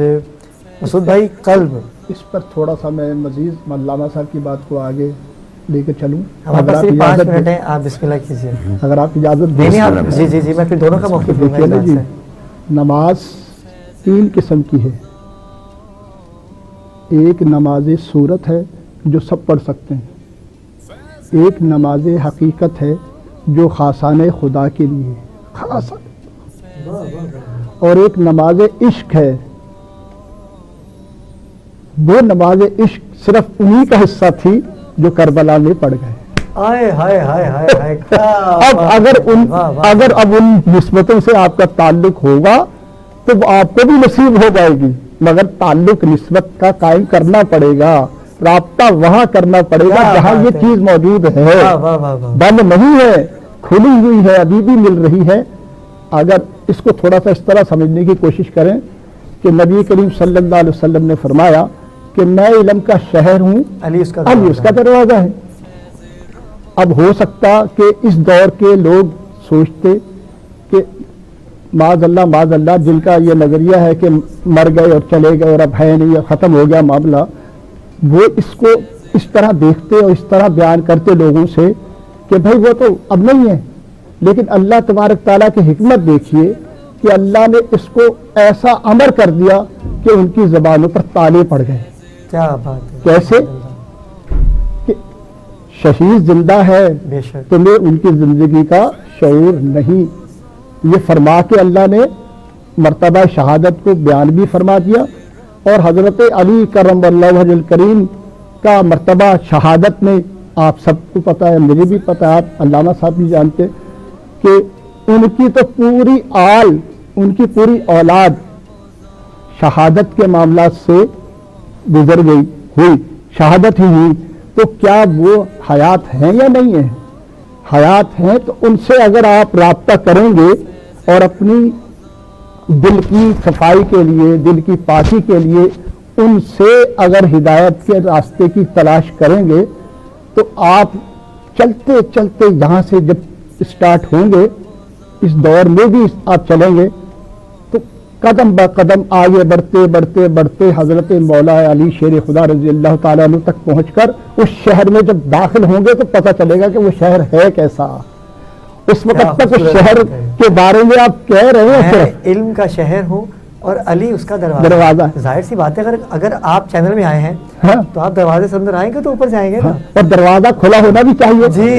Speaker 2: مسعود بھائی قلب،
Speaker 4: اس پر تھوڑا سا میں مزید علامہ صاحب کی بات کو آگے لے کے چلوں.
Speaker 2: ہمارے پاس صرف 5 منٹ ہیں، آپ بسم اللہ کیجیے.
Speaker 4: اگر آپ اجازت
Speaker 2: نہیں
Speaker 4: دیں.
Speaker 2: آپ جی جی جی، میں پھر دونوں کا موقف لوں گا
Speaker 4: دیکھیے نا
Speaker 2: اس
Speaker 4: جی،
Speaker 2: بات سے.
Speaker 4: نماز 3 قسم کی ہے. ایک نماز صورت ہے جو سب پڑھ سکتے ہیں، ایک نماز حقیقت ہے جو خاصانِ خدا کے لیے ہے، خاص، اور ایک نماز عشق ہے वो नमाज इश्क सिर्फ उन्हीं का हिस्सा थी जो करबला में पड़ गए।
Speaker 2: आए हाय हाय हाय हाय, क्या
Speaker 4: अब
Speaker 2: बात
Speaker 4: अगर
Speaker 2: है,
Speaker 4: उन
Speaker 2: वाह, वाह।
Speaker 4: अगर अब उन निस्बतों से आपका ताल्लुक होगा तो वो आपको भी नसीब हो जाएगी, मगर ताल्लुक निस्बत का कायम करना पड़ेगा, राब्ता वहां करना पड़ेगा
Speaker 2: क्या
Speaker 4: जहां ये
Speaker 2: बात है।
Speaker 4: चीज मौजूद है,
Speaker 2: वाह वाह वाह वाह।
Speaker 4: बंद नहीं है, खुली हुई है, अभी भी मिल रही है। अगर इसको थोड़ा सा इस तरह समझने की कोशिश करें कि नबी करीम सल्लल्लाहु अलैहि वसल्लम ने फरमाया कि मैं इल्म का शहर हूँ,
Speaker 2: अली उसका
Speaker 4: अली उसका दरवाजा है। अब हो सकता कि इस दौर के लोग सोचते कि माज़अल्लाह जिनका ये नजरिया है कि मर गए और चले गए और अब है नहीं, खत्म हो गया मामला, वो इसको इस तरह देखते और इस तरह बयान करते लोगों से कि भाई वो तो अब नहीं है। लेकिन अल्लाह तबारक ताला की हिकमत देखिए कि अल्लाह ने इसको ऐसा अमर कर दिया कि उनकी जबानों पर ताले पड़ गए।
Speaker 2: क्या बात है,
Speaker 4: कैसे? कि शहीद जिंदा है,
Speaker 2: बेशक
Speaker 4: तुम्हें उनकी जिंदगी का शऊर नहीं। ये फरमा के अल्लाह ने मर्तबा शहादत को बयान भी फरमा दिया और हजरत अली करमल्लाहु वजहुल करीम का मर्तबा शहादत में आप सबको पता है, मुझे भी पता है, आप अल्लामा साहब भी जानते कि उनकी तो पूरी आल, उनकी पूरी औलाद शहादत के मामला से गुजर गई, हुई शहादत ही हुई। तो क्या वो हयात हैं या नहीं है? हयात हैं तो उनसे अगर आप राब्ता करेंगे और अपनी दिल की सफाई के लिए, दिल की पाकी के लिए उनसे अगर हिदायत के रास्ते की तलाश करेंगे तो आप चलते चलते यहाँ से जब स्टार्ट होंगे, इस दौर में भी आप चलेंगे तो कदम ब कदम आगे बढ़ते बढ़ते बढ़ते हजरत मौला अली शेर खुदा रजी अल्लाह ताला अन्हु तक पहुंचकर उस शहर में जब दाखिल होंगे तो पता चलेगा कि वो शहर है कैसा। उस वक्त तक उस शहर के बारे में आप कह रहे हैं
Speaker 2: मैं
Speaker 4: सिर्फ
Speaker 2: इल्म का शहर हूँ और अली उसका दरवाजा। जाहिर सी बात है, अगर आप चैनल में आए हैं
Speaker 4: हाँ।
Speaker 2: तो आप दरवाजे से अंदर आएंगे तो ऊपर से आएंगे ना।
Speaker 4: और दरवाजा खुला होना भी चाहिए
Speaker 2: जी,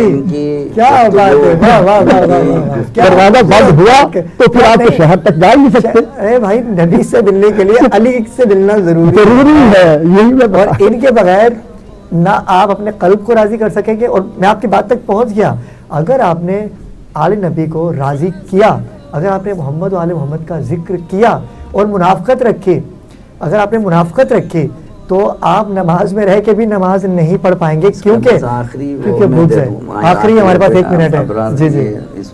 Speaker 2: क्या बात है, वाह वाह वाह वाह वाह। क्या
Speaker 4: दरवाजा बंद हुआ तो फिर आप तो शहर तक जा ही नहीं सकते।
Speaker 2: अरे भाई, नबी से मिलने के लिए अली से मिलना
Speaker 4: जरूरी है, यही मैं
Speaker 2: और इनके बगैर ना आप अपने कल्ब को राजी कर सकेंगे। और मैं आपकी बात तक पहुंच गया, अगर आपने आले नबी को राजी किया, अगर आपने मोहम्मद और आले मोहम्मद का जिक्र किया और मुनाफकत रखी, अगर आपने मुनाफकत रखी तो आप नमाज में रह के भी नमाज नहीं पढ़ पाएंगे, क्योंकि भूल जाए। आखिरी हमारे पास 1 मिनट है। जी जी,
Speaker 3: इस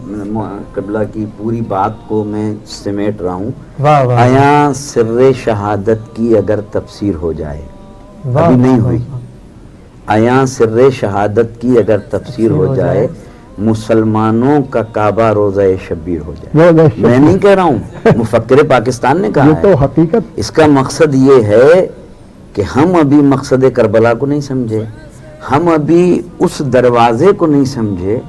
Speaker 3: क़िबला की पूरी बात को मैं समेट रहा हूँ।
Speaker 2: वाह वाह,
Speaker 3: आया सिर्रे शहादत की अगर तफसीर हो जाए,
Speaker 2: वाह,
Speaker 3: अभी नहीं
Speaker 2: वाह,
Speaker 3: हुई।
Speaker 2: वाह।
Speaker 3: आया सिर्रे शहादत की अगर तफसीर हो जाए, मुसलमानों का काबा रोज़ा शब्बीर हो जाए। मैं नहीं कह रहा हूँ, मुफक्किर पाकिस्तान ने कहा
Speaker 4: ये
Speaker 3: है।
Speaker 4: तो हकीकत।
Speaker 3: इसका मकसद ये है कि हम अभी मकसद करबला को नहीं समझे, हम अभी उस दरवाजे को नहीं समझे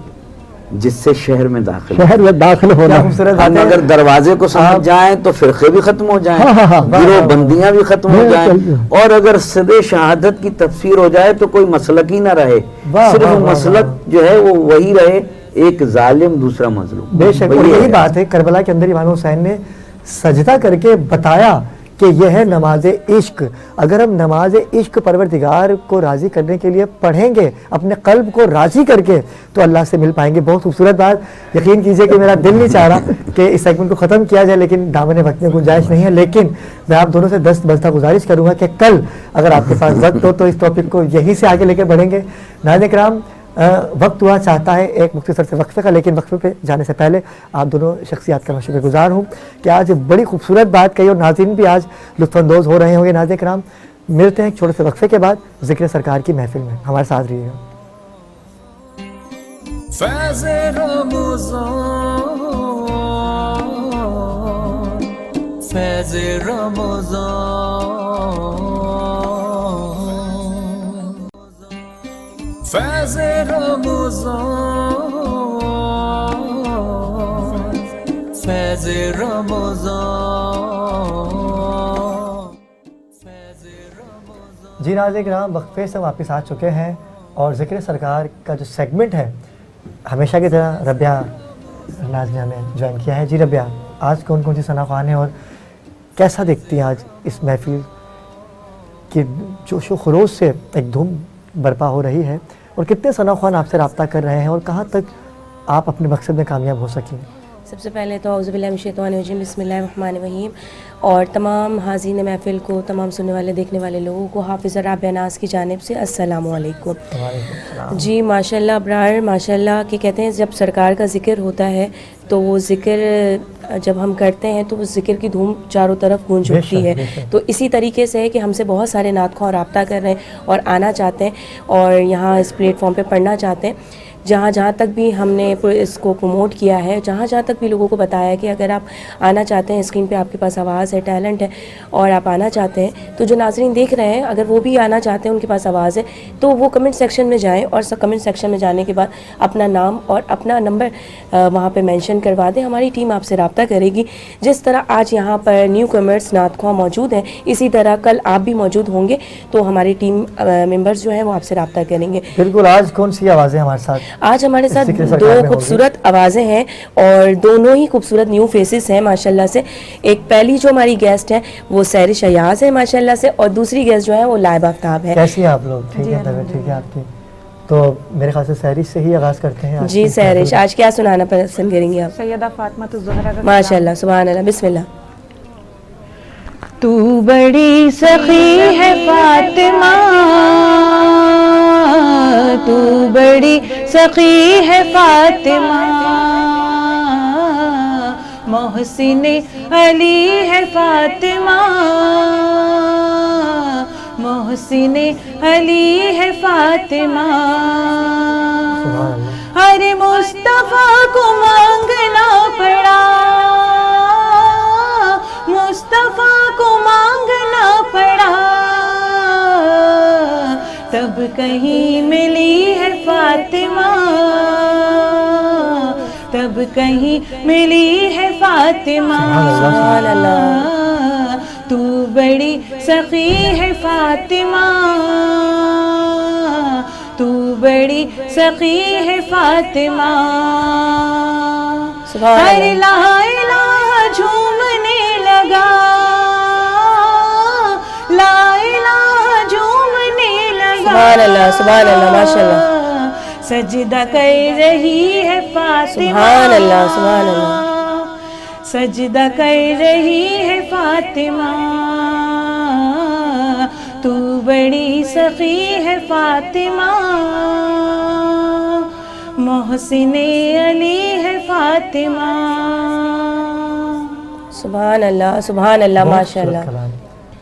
Speaker 3: जिससे शहर में दाखिल होना। हम अगर दरवाजे को समझ जाएं तो फिरके भी खत्म हो जाएं, गिरोह बंदियां भी खत्म हो जाएं, और अगर सिर्रे शहादत की तफसीर हो जाए तो कोई मसलक ही ना रहे, सिर्फ मसलक जो है वो वही रहे, एक जालिम दूसरा मजलूम।
Speaker 2: बेशक, और यही बात है, करबला के अंदर इमाम हुसैन ने सजदा करके बताया कि यह है नमाज इश्क। अगर हम नमाज इश्क परवरदिगार को राज़ी करने के लिए पढ़ेंगे, अपने कल्ब को राज़ी करके, तो अल्लाह से मिल पाएंगे। बहुत खूबसूरत बात। यकीन कीजिए कि मेरा दिल नहीं चाह रहा कि इस सेगमेंट को ख़त्म किया जाए, लेकिन दामन वक्त में गुंजाइश नहीं है। लेकिन मैं आप दोनों से दस्त बस्ता गुजारिश करूँगा कि कल अगर आपके पास वक्त हो तो इस टॉपिक को यहीं से आगे लेकर बढ़ेंगे। नाज़रीन किराम, वक्त हुआ चाहता है एक मुख्तसर से वक्फे का, लेकिन वक्फे पे जाने से पहले आप दोनों शख्सियात का मैं शुक्रगुजार हूँ कि आज बड़ी खूबसूरत बात कही और नाज़रीन भी आज लुत्फ़अंदोज़ हो रहे होंगे। नाज़रीन किराम, मिलते हैं एक छोटे से वक्फे के बाद ज़िक्र सरकार की महफिल में। हमारे साथ रहिएगा।
Speaker 1: फैज़ रमज़ान, फैज़ रमज़ान।
Speaker 2: जी नाज़रीन किराम, वक्फे से वापस आ चुके हैं और ज़िक्र सरकार का जो सेगमेंट है, हमेशा की तरह रबिया नाज़िया ने ज्वाइन किया है। जी रबिया, आज कौन कौन सी सना ख़्वान है और कैसा देखती हैं आज इस महफिल कि जोश व खरोश से एक धूम बरपा हो रही है, और कितने सनाख्वान आपसे रब्ता कर रहे हैं और कहाँ तक आप अपने मकसद में कामयाब हो सकेंगे?
Speaker 5: सबसे पहले तो औज़ुबिल्लाहि मिनश्शैतानिर्रजीम बिस्मिल्लाहिर्रहमानिर्रहीम, और तमाम हाज़रीन महफ़िल को, तमाम सुनने वाले देखने वाले लोगों को हाफ़िज़ राबिया नाज़ की जानिब से अस्सलामु अलैकुम। जी माशाल्लाह अब्रार, माशाल्लाह कि कहते हैं जब सरकार का ज़िक्र होता है तो वो ज़िक्र जब हम करते हैं तो उस ज़िक्र की धूम चारों तरफ गूंज उठती है। तो इसी तरीके से है कि हमसे बहुत सारे नातख़्वां रब्ता कर रहे हैं और आना चाहते हैं और यहाँ इस प्लेटफॉर्म पे पढ़ना चाहते हैं। जहाँ तक भी हमने इसको प्रमोट किया है, जहाँ तक भी लोगों को बताया है कि अगर आप आना चाहते हैं, स्क्रीन पे आपके पास आवाज़ है, टैलेंट है और आप आना चाहते हैं, तो जो नाज़रीन देख रहे हैं अगर वो भी आना चाहते हैं, उनके पास आवाज़ है, तो वो कमेंट सेक्शन में जाएं और कमेंट सेक्शन में जाने के बाद अपना नाम और अपना नंबर वहाँ पे मेंशन करवा दें। हमारी टीम आपसे रब्ता करेगी। जिस तरह आज यहाँ पर न्यू कमर्स नातख़्वां मौजूद हैं, इसी तरह कल आप भी मौजूद होंगे, तो हमारी टीम मेम्बर्स जो हैं वो आपसे रब्ता करेंगे।
Speaker 2: बिल्कुल। आज कौन सी आवाज़ें हमारे साथ?
Speaker 5: आज हमारे साथ दो खूबसूरत आवाज़ें हैं और दोनों ही खूबसूरत न्यू फेसेस हैं माशाल्लाह से। एक पहली जो हमारी गेस्ट है वो सहरिश अयाज़ है माशाल्लाह से, और दूसरी गेस्ट जो है वो लाइबा आफ्ताब है।
Speaker 2: कैसी हैं आप लोग? ठीक है, तबीयत ठीक है आपकी? तो मेरे ख्याल से सहरिश से ही आगाज़ करते हैं।
Speaker 5: जी सहरिश, आज क्या सुनाना पसंद करेंगी आप?
Speaker 6: सैयदा फातिमा ज़हरा का
Speaker 5: माशाल्लाह, सुभान अल्लाह, बिस्मिल्लाह।
Speaker 6: तू बड़ी सखी है फातिमा, तू बड़ी सखी है फातिमा, मोहसिन अली है फातिमा, मोहसिन अली है फातिमा। अरे मुस्तफा को मांगना पड़ा, मुस्तफा को मांगना पड़ा, तब कहीं मिली है फातिमा, तब कहीं मिली है फातिमा। तू बड़ी सखी है फातिमा, तू बड़ी सखी है फातिमा। अरे ला इलाहा झूमने लगा, ला इलाहा झूमने लगा।
Speaker 5: सुभान अल्लाह, सुभान अल्लाह, माशाल्लाह।
Speaker 6: सजदा कर रही है फातिमा,
Speaker 5: सुभान अल्लाह, सुभान अल्लाह।
Speaker 6: सजदा कर रही है फातिमा, तू बड़ी सखी है फातिमा, मोहसिन अली है फातिमा।
Speaker 5: सुभान अल्लाह, सुभान अल्लाह, माशाल्लाह।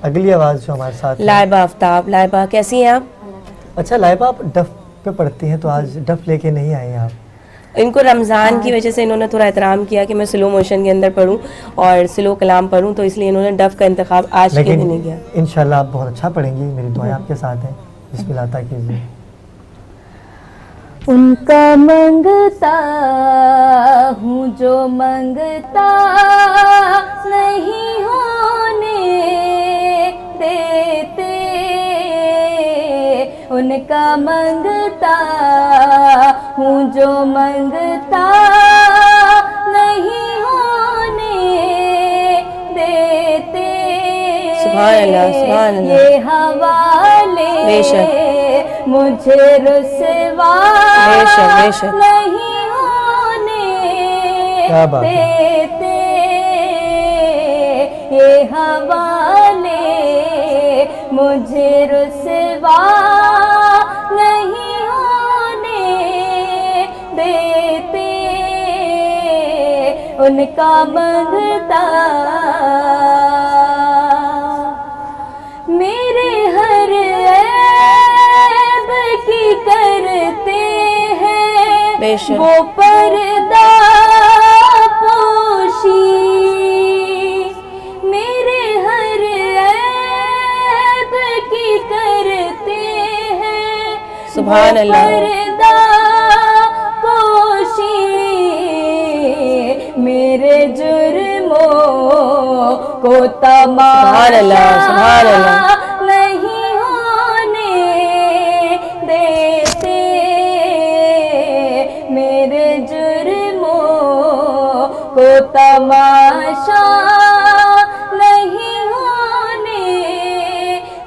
Speaker 2: अगली आवाज़ जो हमारे साथ है,
Speaker 5: लाइबा आफ्ताब। लाइबा कैसी हैं आप?
Speaker 2: अच्छा लाइबा, आप डफ पे पढ़ती हैं, तो आज डफ लेके नहीं आई आप?
Speaker 5: इनको रमज़ान की वजह से इन्होंने थोड़ा एहतराम किया कि मैं स्लो मोशन के अंदर पढ़ूं और स्लो कलाम पढ़ूं, तो इसलिए इन्होंने डफ का इंतखाब आज के दिन नहीं किया।
Speaker 2: इंशाल्लाह आप बहुत अच्छा पढ़ेंगी, मेरी दुआएं आपके साथ हैं। बिस्मिल्लाह अता कीजिए।
Speaker 7: उनका मंगता हूँ जो मंगता नहीं होने देते, उनका मंगता हूँ जो मंगता नहीं होने देते।
Speaker 5: सुभान अल्लाह, सुभान अल्लाह।
Speaker 7: ये हवाले
Speaker 5: बेशक,
Speaker 7: मुझे रुसवा
Speaker 5: बेशक, बेशक।
Speaker 7: नहीं होने
Speaker 2: क्या बात है।
Speaker 7: देते। ये हवाले मुझे रुसवा नहीं होने देते। उनका मंगता मेरे हर ऐब की करते हैं
Speaker 5: बेशक।
Speaker 7: वो पर्दा पोशी, मेरे हर ऐब की करते हैं
Speaker 5: सुभान
Speaker 7: वो
Speaker 5: अल्लाह।
Speaker 7: पर्दा पोशी, मेरे जुर्मों को
Speaker 5: सुभान अल्लाह, सुभान अल्लाह।
Speaker 7: तमाशा नहीं होने देते। मेरे जुर्मों को तमाशा नहीं होने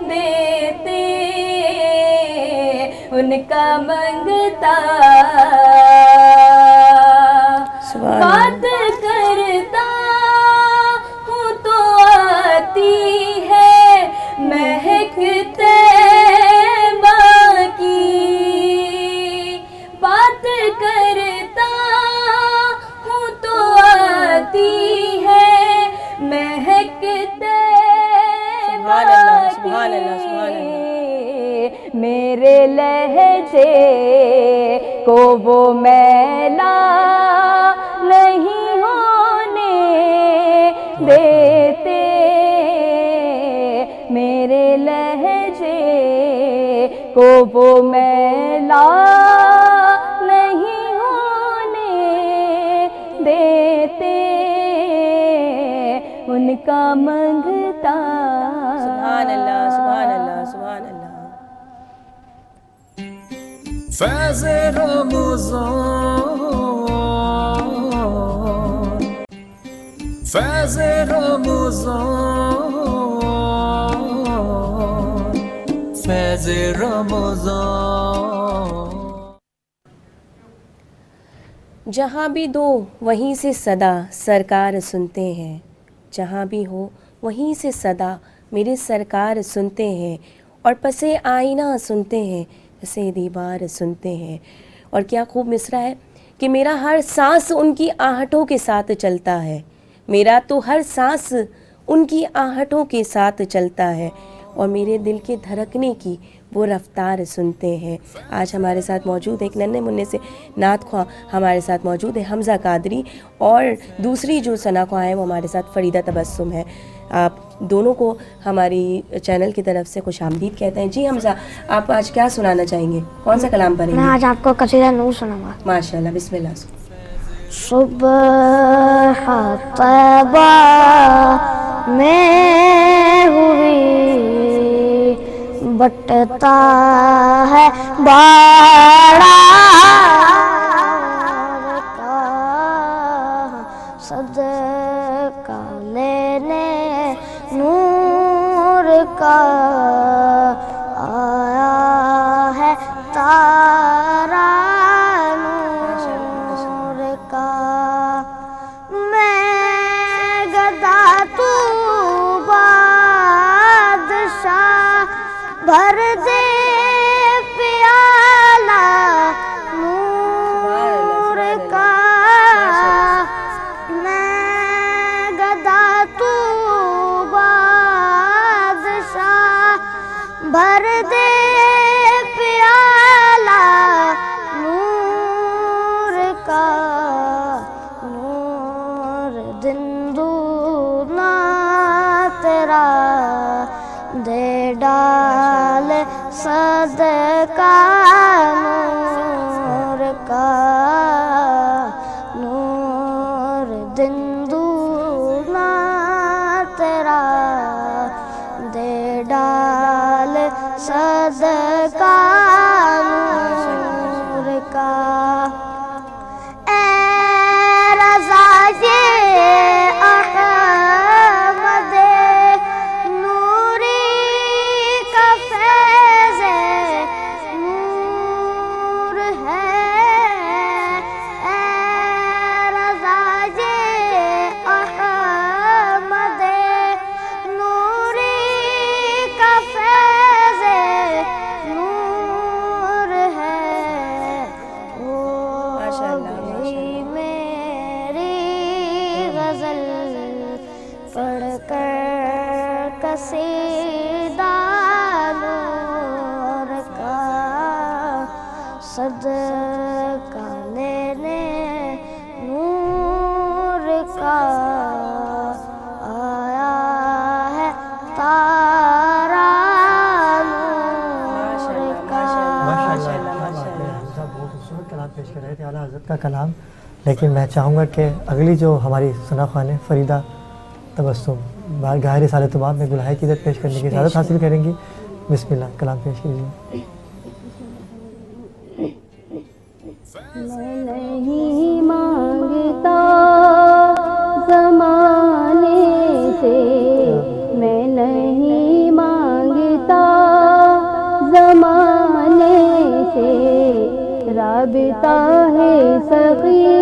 Speaker 7: देते। लहजे को वो मैला नहीं होने देते, मेरे लहजे को वो मैला नहीं होने देते, उनका मंगता।
Speaker 5: सुभान अल्लाह, सुभान अल्लाह, सुभान अल्लाह।
Speaker 1: फैज़ रमज़ान, फैज़ रमज़ान, फैज़ रमज़ान।
Speaker 5: जहाँ भी दो वहीं से सदा सरकार सुनते हैं, जहाँ भी हो वहीं से सदा मेरे सरकार सुनते हैं, और पसे आईना सुनते हैं, पसे दीवार सुनते हैं। और क्या खूब मिसरा है कि मेरा हर सांस उनकी आहटों के साथ चलता है, मेरा तो हर सांस उनकी आहटों के साथ चलता है, और मेरे दिल के धड़कने की वो रफ्तार सुनते हैं। आज हमारे साथ मौजूद एक नन्हे मुन्ने से नात ख्वां हमारे साथ मौजूद है हमज़ा कादरी, और दूसरी जो सना ख्वां है वो हमारे साथ फरीदा तबस्सुम है। आप दोनों को हमारी चैनल की तरफ से खुश आमदीद कहते हैं। जी हमज़ा, आप आज क्या सुनाना चाहेंगे, कौन सा कलाम पढ़ेंगे?
Speaker 8: मैं आज आपको कसीदा नूर सुनाऊंगा।
Speaker 5: माशाल्लाह, बिस्मिल्लाह।
Speaker 8: सुबह तबा में हुई बटता है बाड़ा का, सदका लेने नूर का आया है तारा नूर का। मैं गदा तू बादशाह, भर दे प्याला नूर का। मैं गदा तू बादशाह, भर दे प्याला नूर का। नूर दिन दूना तेरा दे डाल सदका नूर का। नूर दिन दूना तेरा दे डाल सदका नूर का। ए रज़ा ये अहमद नूरी का फैज़ नूर है। ए रज़ा ये अहमद नूरी का फैज़ नूर है। वो भी मेरी गज़ल पढ़ कर कसीदा नूर का, सदका लेने नूर का आया है तारा नूर का।
Speaker 2: हमज़ा बहुत खूबसूरत कलाम पेश कर रहे थे, आला हज़रत का कलाम। लेकिन मैं चाहूँगा कि अगली जो हमारी सना ख्वान है फरीदा तबस्सुम गाहिर साल तमाम में गुलहाय की इज़्ज़त पेश करने की इजाज़त हासिल करेंगी। बिस्मिल्लाह, कलाम पेश कीजिए।
Speaker 7: मैं नहीं मांगता ज़माने से, मैं नहीं मांगता ज़माने से, राबिता है सगी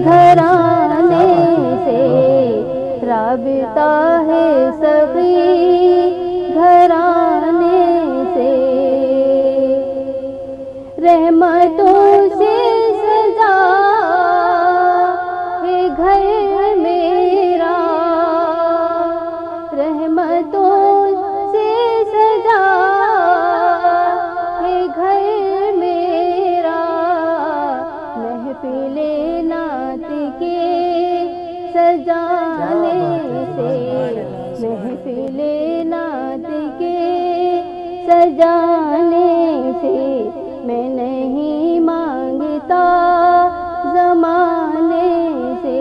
Speaker 7: घराने से, राबिता है सगी घराने से। रहमतों से सजा है घर मेरा, रहमतों से सजा है घर सजाने से मैं नहीं मांगता ज़माने से।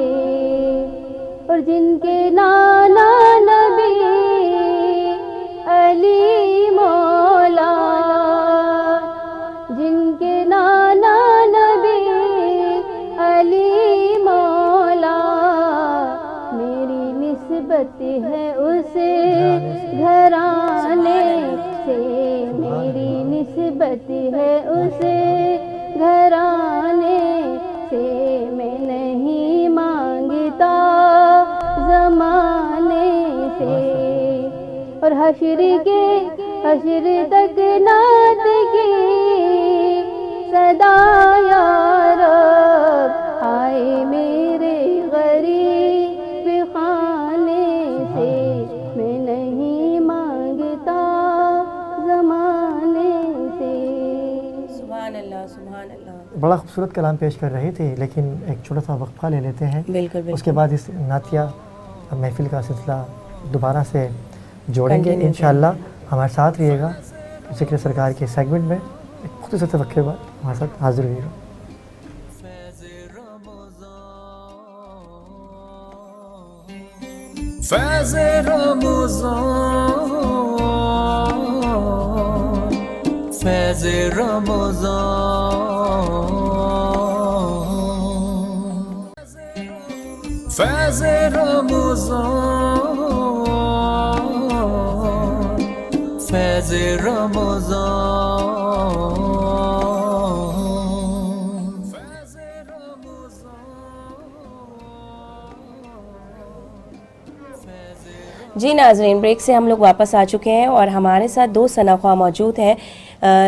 Speaker 7: और जिनके नाना नबी अली मौला, जिनके नाना नबी अली मौला, मेरी निस्बत है उस घराने से, मेरी निस्बत है उस घराने से। मैं नहीं मांगता ज़माने से। और हश्र तक नात की सदा या रब आए मेरे गरीब खाने से। मैं नहीं मांगता ज़माने से।
Speaker 5: सुभान अल्लाह, सुभान अल्लाह।
Speaker 2: बड़ा खूबसूरत कलाम पेश कर रही थी, लेकिन एक छोटा सा वक्फा ले लेते हैं।
Speaker 5: बिल्कुल बिल्कुल।
Speaker 2: उसके बाद इस नातिया महफिल का सिलसिला दोबारा से जोड़ेंगे इंशाअल्लाह। हमारे साथ रहिएगा। ज़िक्र सरकार के सेगमेंट में एक खुद से वक्फे बाद हमारे साथ हाजिर रहिएगा।
Speaker 1: फैज़ रमज़ान, फैज़ रमज़ान, फैज़ रमज़ान, फैज़ रमज़ान।
Speaker 5: जी नाज़रीन, ब्रेक से हम लोग वापस आ चुके हैं और हमारे साथ दो सनाख्वा मौजूद हैं।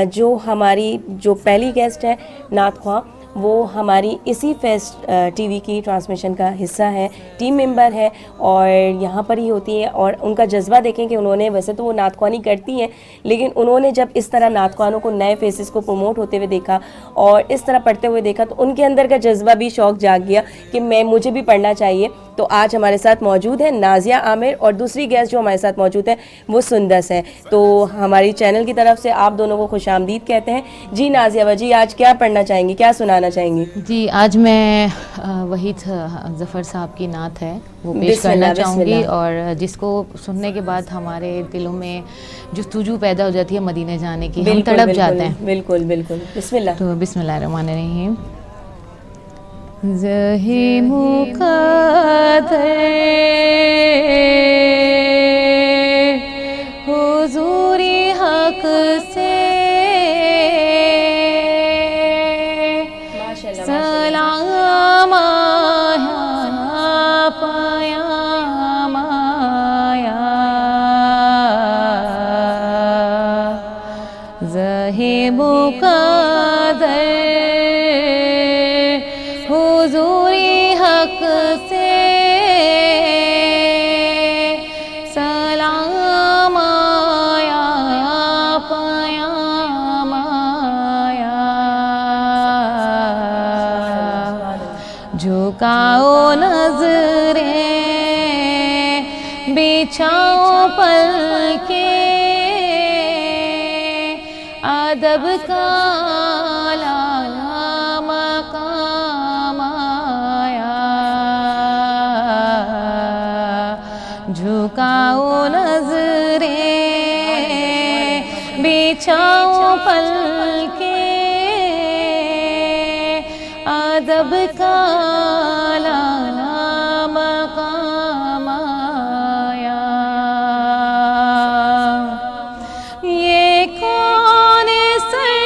Speaker 5: जो हमारी जो पहली गेस्ट है नात ख्वां, वो हमारी इसी फेस्ट टीवी की ट्रांसमिशन का हिस्सा है, टीम मेंबर है और यहाँ पर ही होती है। और उनका जज्बा देखें कि उन्होंने, वैसे तो वो नात ख्वानी करती हैं, लेकिन उन्होंने जब इस तरह नात ख्वानों को, नए फेसेस को प्रमोट होते हुए देखा और इस तरह पढ़ते हुए देखा, तो उनके अंदर का जज्बा भी, शौक़ जाग गया कि मुझे भी पढ़ना चाहिए। तो आज हमारे साथ मौजूद है नाज़िया आमिर और दूसरी गेस्ट जो हमारे साथ मौजूद है वो सुंदस है। तो हमारी चैनल की तरफ से आप दोनों को खुशामदीद कहते हैं। जी नाज़िया बाजी, आज क्या पढ़ना चाहेंगी, क्या सुनाना चाहेंगी?
Speaker 9: जी, आज मैं वहीद ज़फ़र साहब की नात है वो पेश करना चाहूँगी, और जिसको सुनने के बाद हमारे दिलों में जुस्तजू पैदा हो जाती है मदीने जाने की, हम तड़प जाते हैं।
Speaker 5: बिल्कुल बिल्कुल। बिस्मिल्लाह।
Speaker 9: तो बिस्मिल्लाहिर्रहमानिर्रहीम। ज़हे मुक़द्दर हुज़ूरी हक़ से सलाम आया, पयाम आया। ज़हे मुक़द्दर हुज़ूरी हक़ से सलाम आया, पयाम आया। झुकाओ नज़रें, बिछाओ पलके, अदब का आला मकाम आया। झुकाओ नज़रें, बिछाओ पलके, अदब का आला मकाम आया। ये कौन सर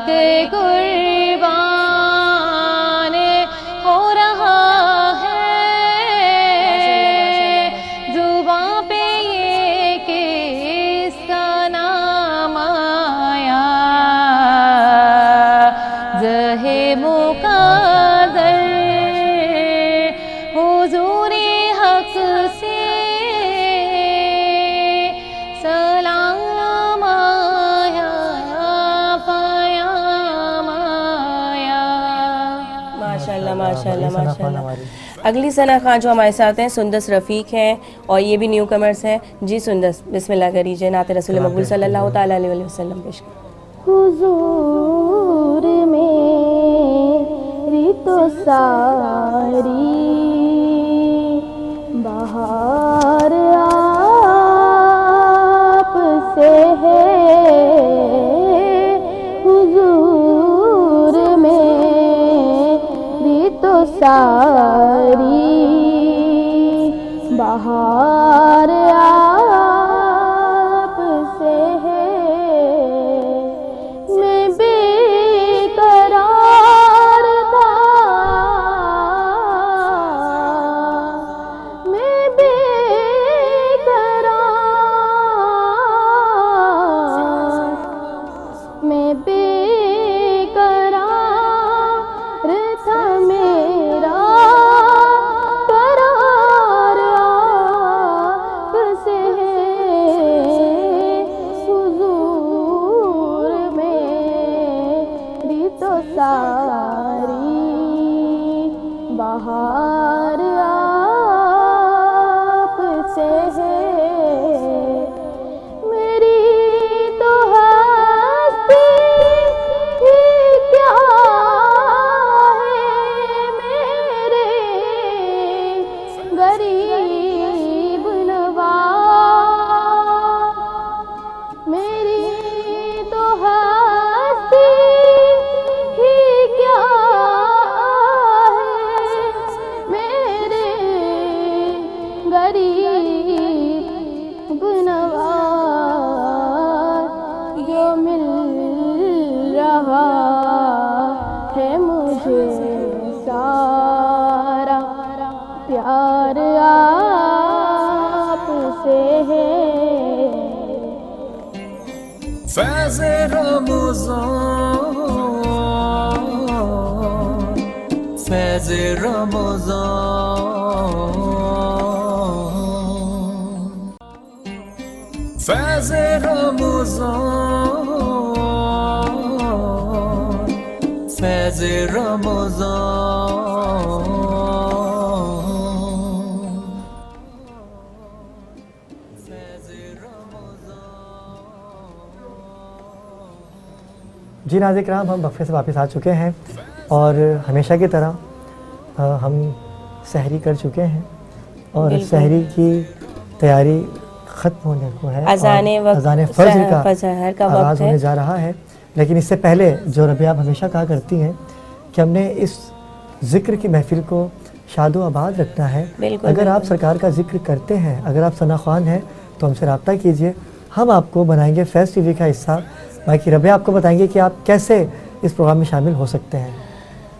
Speaker 9: एक कुर्बान हो रहा है, जुबां पे ये किसका नाम आया, ज़हे मुक़द्दर हुज़ूरे हक़ से सलाम आया, क़याम आया।
Speaker 5: माशाल्लाह माशाल्लाह
Speaker 2: सना खान
Speaker 5: माशाल्लाह।
Speaker 2: हमारी।
Speaker 5: अगली सना खान जो हमारे साथ हैं सुंदस रफ़ीक हैं और ये भी न्यू कमर्स हैं। जी सुंदस बिस्मिल्लाह करीजिए, नात रसूल मकबूल सल्लल्लाहु ताला अलैहि वसल्लम पेश करें।
Speaker 7: हुजूर मेरी तो सारी बहार आप से है, हुजूर मेरी तो सारी बहार आप से है, मैं बेकरार था, मैं बेकरार था, मेरा करार आप से है, हुजूर मेरी तो सारी बहार आप से है, मेरी तो हस्ती ही क्या है, मेरे गरीब नवाज, मेरी तो हस्ती ही क्या है, मेरे गरीब नवाज, जो मिल रहा है मुझे सारा प्यार आप से है।
Speaker 1: फैज़ रमज़ान, फैज़ रमज़ान, फैज़ रमज़ान, फैज़ रमज़ान।
Speaker 2: जी नाज़रीन किराम, हम वक्फे से वापस आ चुके हैं और हमेशा की तरह हम सहरी कर चुके हैं और
Speaker 5: बिल्कुल।
Speaker 2: सहरी की तैयारी ख़त्म होने को है।
Speaker 5: अज़ाने
Speaker 2: और
Speaker 5: वक्त
Speaker 2: अज़ाने फ़ज्र
Speaker 5: फजर का
Speaker 2: आगाज़
Speaker 5: वक्त
Speaker 2: होने
Speaker 5: है।
Speaker 2: जा रहा है। लेकिन इससे पहले जो रबिया आप हमेशा कहा करती हैं कि हमने इस ज़िक्र की महफ़िल को शादो आबाद रखना है।
Speaker 5: बिल्कुल,
Speaker 2: अगर आप
Speaker 5: बिल्कुल।
Speaker 2: सरकार का ज़िक्र करते हैं, अगर आप सना ख़्वान हैं तो हमसे रब्ता कीजिए, हम आपको बनाएंगे फैज़ टीवी का हिस्सा। बाकी रबिया आपको बताएंगे कि आप कैसे इस प्रोग्राम में शामिल हो सकते हैं।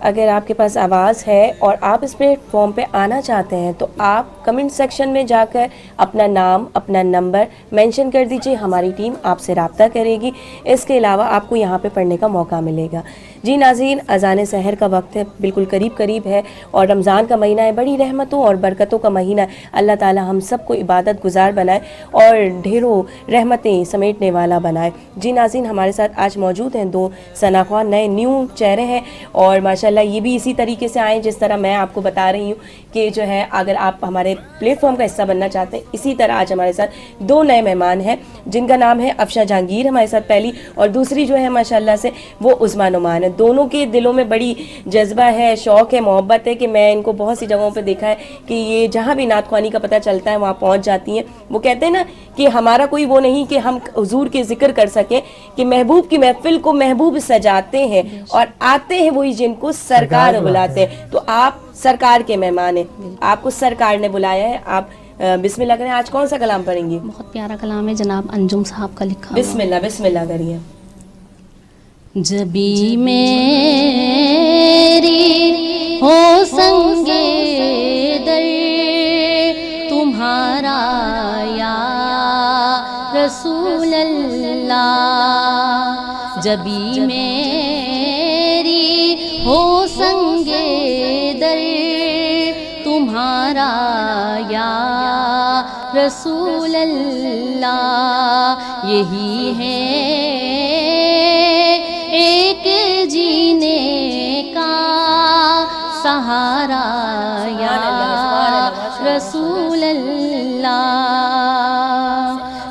Speaker 5: अगर आपके पास आवाज़ है और आप इस प्लेटफॉर्म पे आना चाहते हैं तो आप कमेंट सेक्शन में जाकर अपना नाम, अपना नंबर मेंशन कर दीजिए, हमारी टीम आपसे रब्ता करेगी। इसके अलावा आपको यहाँ पे पढ़ने का मौका मिलेगा। जी नाज़रीन, अज़ान सहर का वक्त है, बिल्कुल करीब करीब है और रमज़ान का महीना है, बड़ी रहमतों और बरकतों का महीना है। अल्लाह ताला हम सबको इबादत गुजार बनाए और ढेरों रहमतें समेटने वाला बनाए। जी नाज़रीन, हमारे साथ आज मौजूद हैं दो सना ख़्वान, नए न्यू चेहरे हैं और माशाल्लाह ये भी इसी तरीके से आए जिस तरह मैं आपको बता रही हूँ कि जो है अगर आप हमारे प्लेटफॉर्म का हिस्सा बनना चाहते हैं। इसी तरह आज हमारे साथ दो नए मेहमान हैं जिनका नाम है अफशा जहांगीर हमारे साथ पहली, और दूसरी जो है माशाल्लाह से वो उस्मान नुमान है। दोनों के दिलों में बड़ी जज्बा है, शौक़ है, मोहब्बत है कि मैं इनको बहुत सी जगहों पे देखा है कि ये जहाँ भी नात ख़्वानी का पता चलता है वहाँ पहुँच जाती हैं। वो कहते हैं ना कि हमारा कोई वो नहीं कि हम हुजूर के जिक्र कर सकें, कि महबूब की महफिल को महबूब सजाते हैं और आते हैं वही जिनको सरकार बुलाते हैं। तो आप सरकार के मेहमान हैं, आपको सरकार ने बुलाया है। आप बिस्मिल्लाह करें। आज कौन सा कलाम पढ़ेंगी?
Speaker 10: बहुत प्यारा कलाम है जनाब अंजुम साहब का लिखा हुआ।
Speaker 5: बिस्मिल्लाह बिस्मिल्लाह करिए।
Speaker 7: जबी मेरी हो संगे दर तुम्हारा या रसूल अल्लाह, जबी मेरी हो संगे दर तुम्हारा या रसूल अल्लाह, यही है एक जीने का सहारा या रसूल अल्लाह,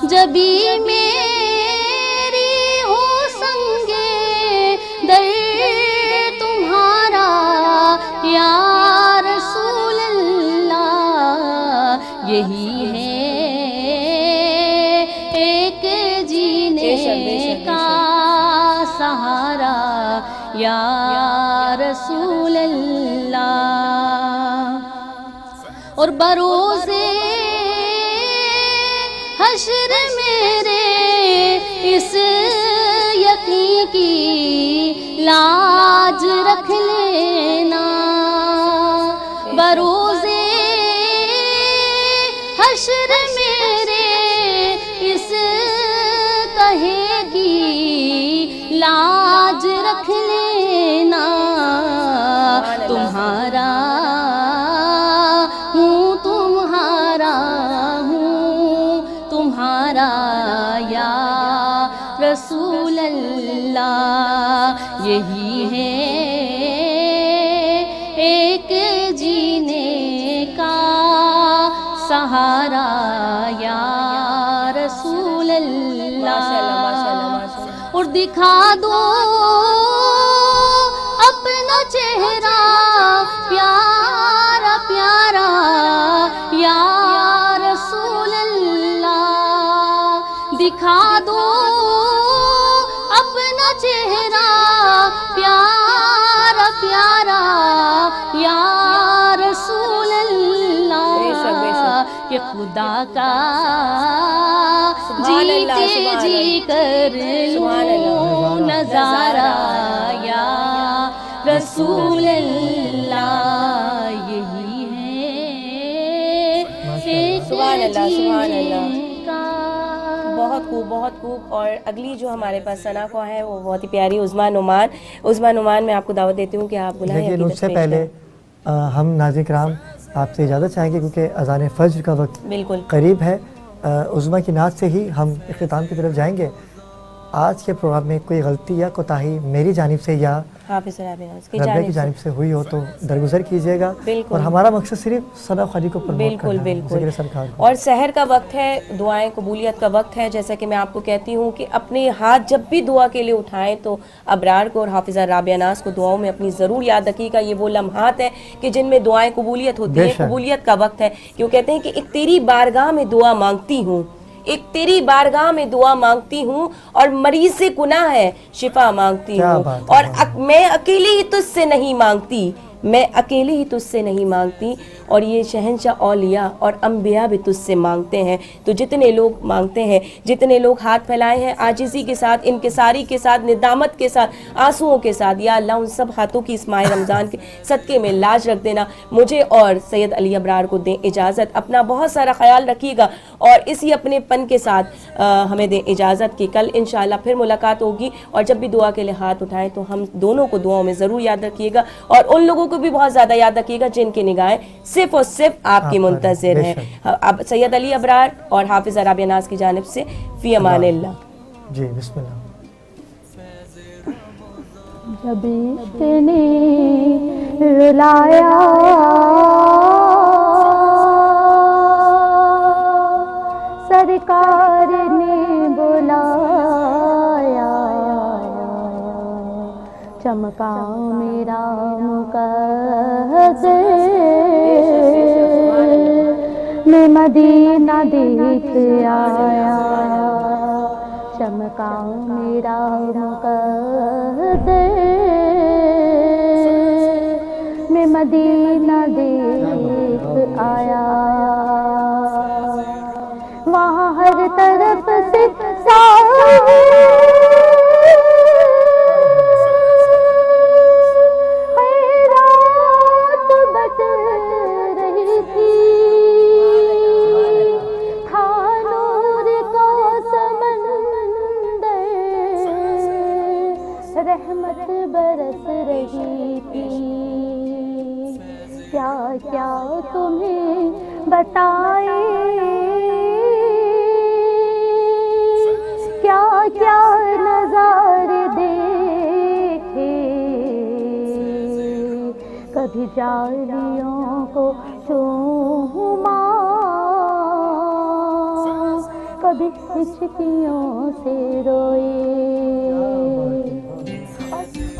Speaker 7: जबी मेरी हो संगे दर तुम्हारा या रसूल अल्लाह, यही है एक जीने का सहारा या रसूल अल्लाह। और बरोज़े हश्र मेरे इस यकीन की लाज रख लेना, बरोज़े हश्र मेरे इस कहे की लाज रख लेना, तुम्हारा हूँ तुम्हारा हूँ तुम्हारा या रसूल अल्लाह, यही है एक जीने का सहारा या रसूल अल्लाह। और दिखा दो अपना चेहरा प्यारा प्यारा या रसूल अल्लाह, दिखा दो अपना चेहरा प्यारा प्यारा या रसूल अल्लाह, ये खुदा का जीते जी कर लूं नजारा या रसूल अल्लाह, यही है एक जीने का।
Speaker 5: बहुत खूब बहुत खूब। और अगली जो हमारे पास सना ख्वाह है वो बहुत ही प्यारी उज़्मा नुमान। उज़्मा नुमान मैं आपको दावत देती हूँ कि आप बुलाएं।
Speaker 2: लेकिन उससे पहले हम नाज़रीन किराम आपसे इजाज़त चाहेंगे क्योंकि अज़ान फ़ज्र का वक्त
Speaker 5: बिल्कुल
Speaker 2: करीब है। उज़्मा की नात से ही हम इख्तिताम की तरफ जाएंगे। आज के प्रोग्राम में कोई गलती या कोताही मेरी जानिब से या
Speaker 5: हाफिज़ रब्बी
Speaker 2: की जानिब से हुई हो तो दरगुजर कीजिएगा। और हमारा मकसद सिर्फ सना ख्वाही को प्रमोट
Speaker 5: बिल्कुल
Speaker 2: करना है,
Speaker 5: बिल्कुल।
Speaker 2: ज़िक्र सरकार को।
Speaker 5: और सहर का वक्त है, दुआएं कबूलियत का वक्त है। जैसा कि मैं आपको कहती हूँ कि अपने हाथ जब भी दुआ के लिए उठाएं तो अबरार को और हाफिज़ा राबिया नाज़ को दुआओं में अपनी ज़रूर याद रखिएगा। ये वो लम्हात है कि जिनमें दुआएं कबूलियत होती है, कबूलियत का वक्त है। क्यों कहते हैं कि एक तेरी बारगाह में दुआ मांगती हूँ, एक तेरी बारगाह में दुआ मांगती हूँ और मरीज से गुनाह है शिफा मांगती हूँ। और मैं अकेले ही तुझसे नहीं मांगती, मैं अकेले ही तुझसे नहीं मांगती, और ये शहंशाह औलिया और अंबिया भी तुझसे मांगते हैं। तो जितने लोग मांगते हैं, जितने लोग हाथ फैलाए हैं आजिज़ी के साथ, इनकिसारी के साथ, निदामत के साथ, आंसुओं के साथ, या अल्लाह उन सब हाथों की इस माह रमज़ान के सदक़े में लाज रख देना। मुझे और सैयद अली अबरार को दें इजाज़त। अपना बहुत सारा ख्याल रखिएगा और इसी अपने पन के साथ हमें दें इजाज़त कि कल इंशाअल्लाह फिर मुलाकात होगी। और जब भी दुआ के लिए हाथ उठाएं तो हम दोनों को दुआओं में ज़रूर याद रखिएगा, और उन लोगों को भी बहुत ज़्यादा याद रखिएगा जिनकी निगाहें सिर्फ और सिर्फ आपकी मुंतज़िर हैं। अब सैयद अली अबरार और हाफिज़ा राबिया नाज़ की जानिब से फ़ी अमानिल्लाह।
Speaker 2: जी बिस्मिल्लाह।
Speaker 7: जब इश्क़ ने रुलाया सरकार ने बुलाया, चमका मेरा मुक़द्दर, मैं मदीना देख आया, चमका मेरा मुक़द्दर, मैं मदीना देख आया। वहाँ हर तरफ से رحمت برس رہی تھی، کیا کیا تمہیں بتائے، کیا کیا نظارے دیکھے، کبھی جالیوں کو چوما، کبھی ہچکیوں سے روئے۔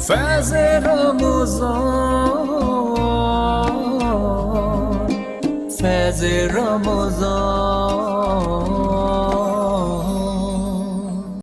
Speaker 1: فیض رمضان، فیض رمضان،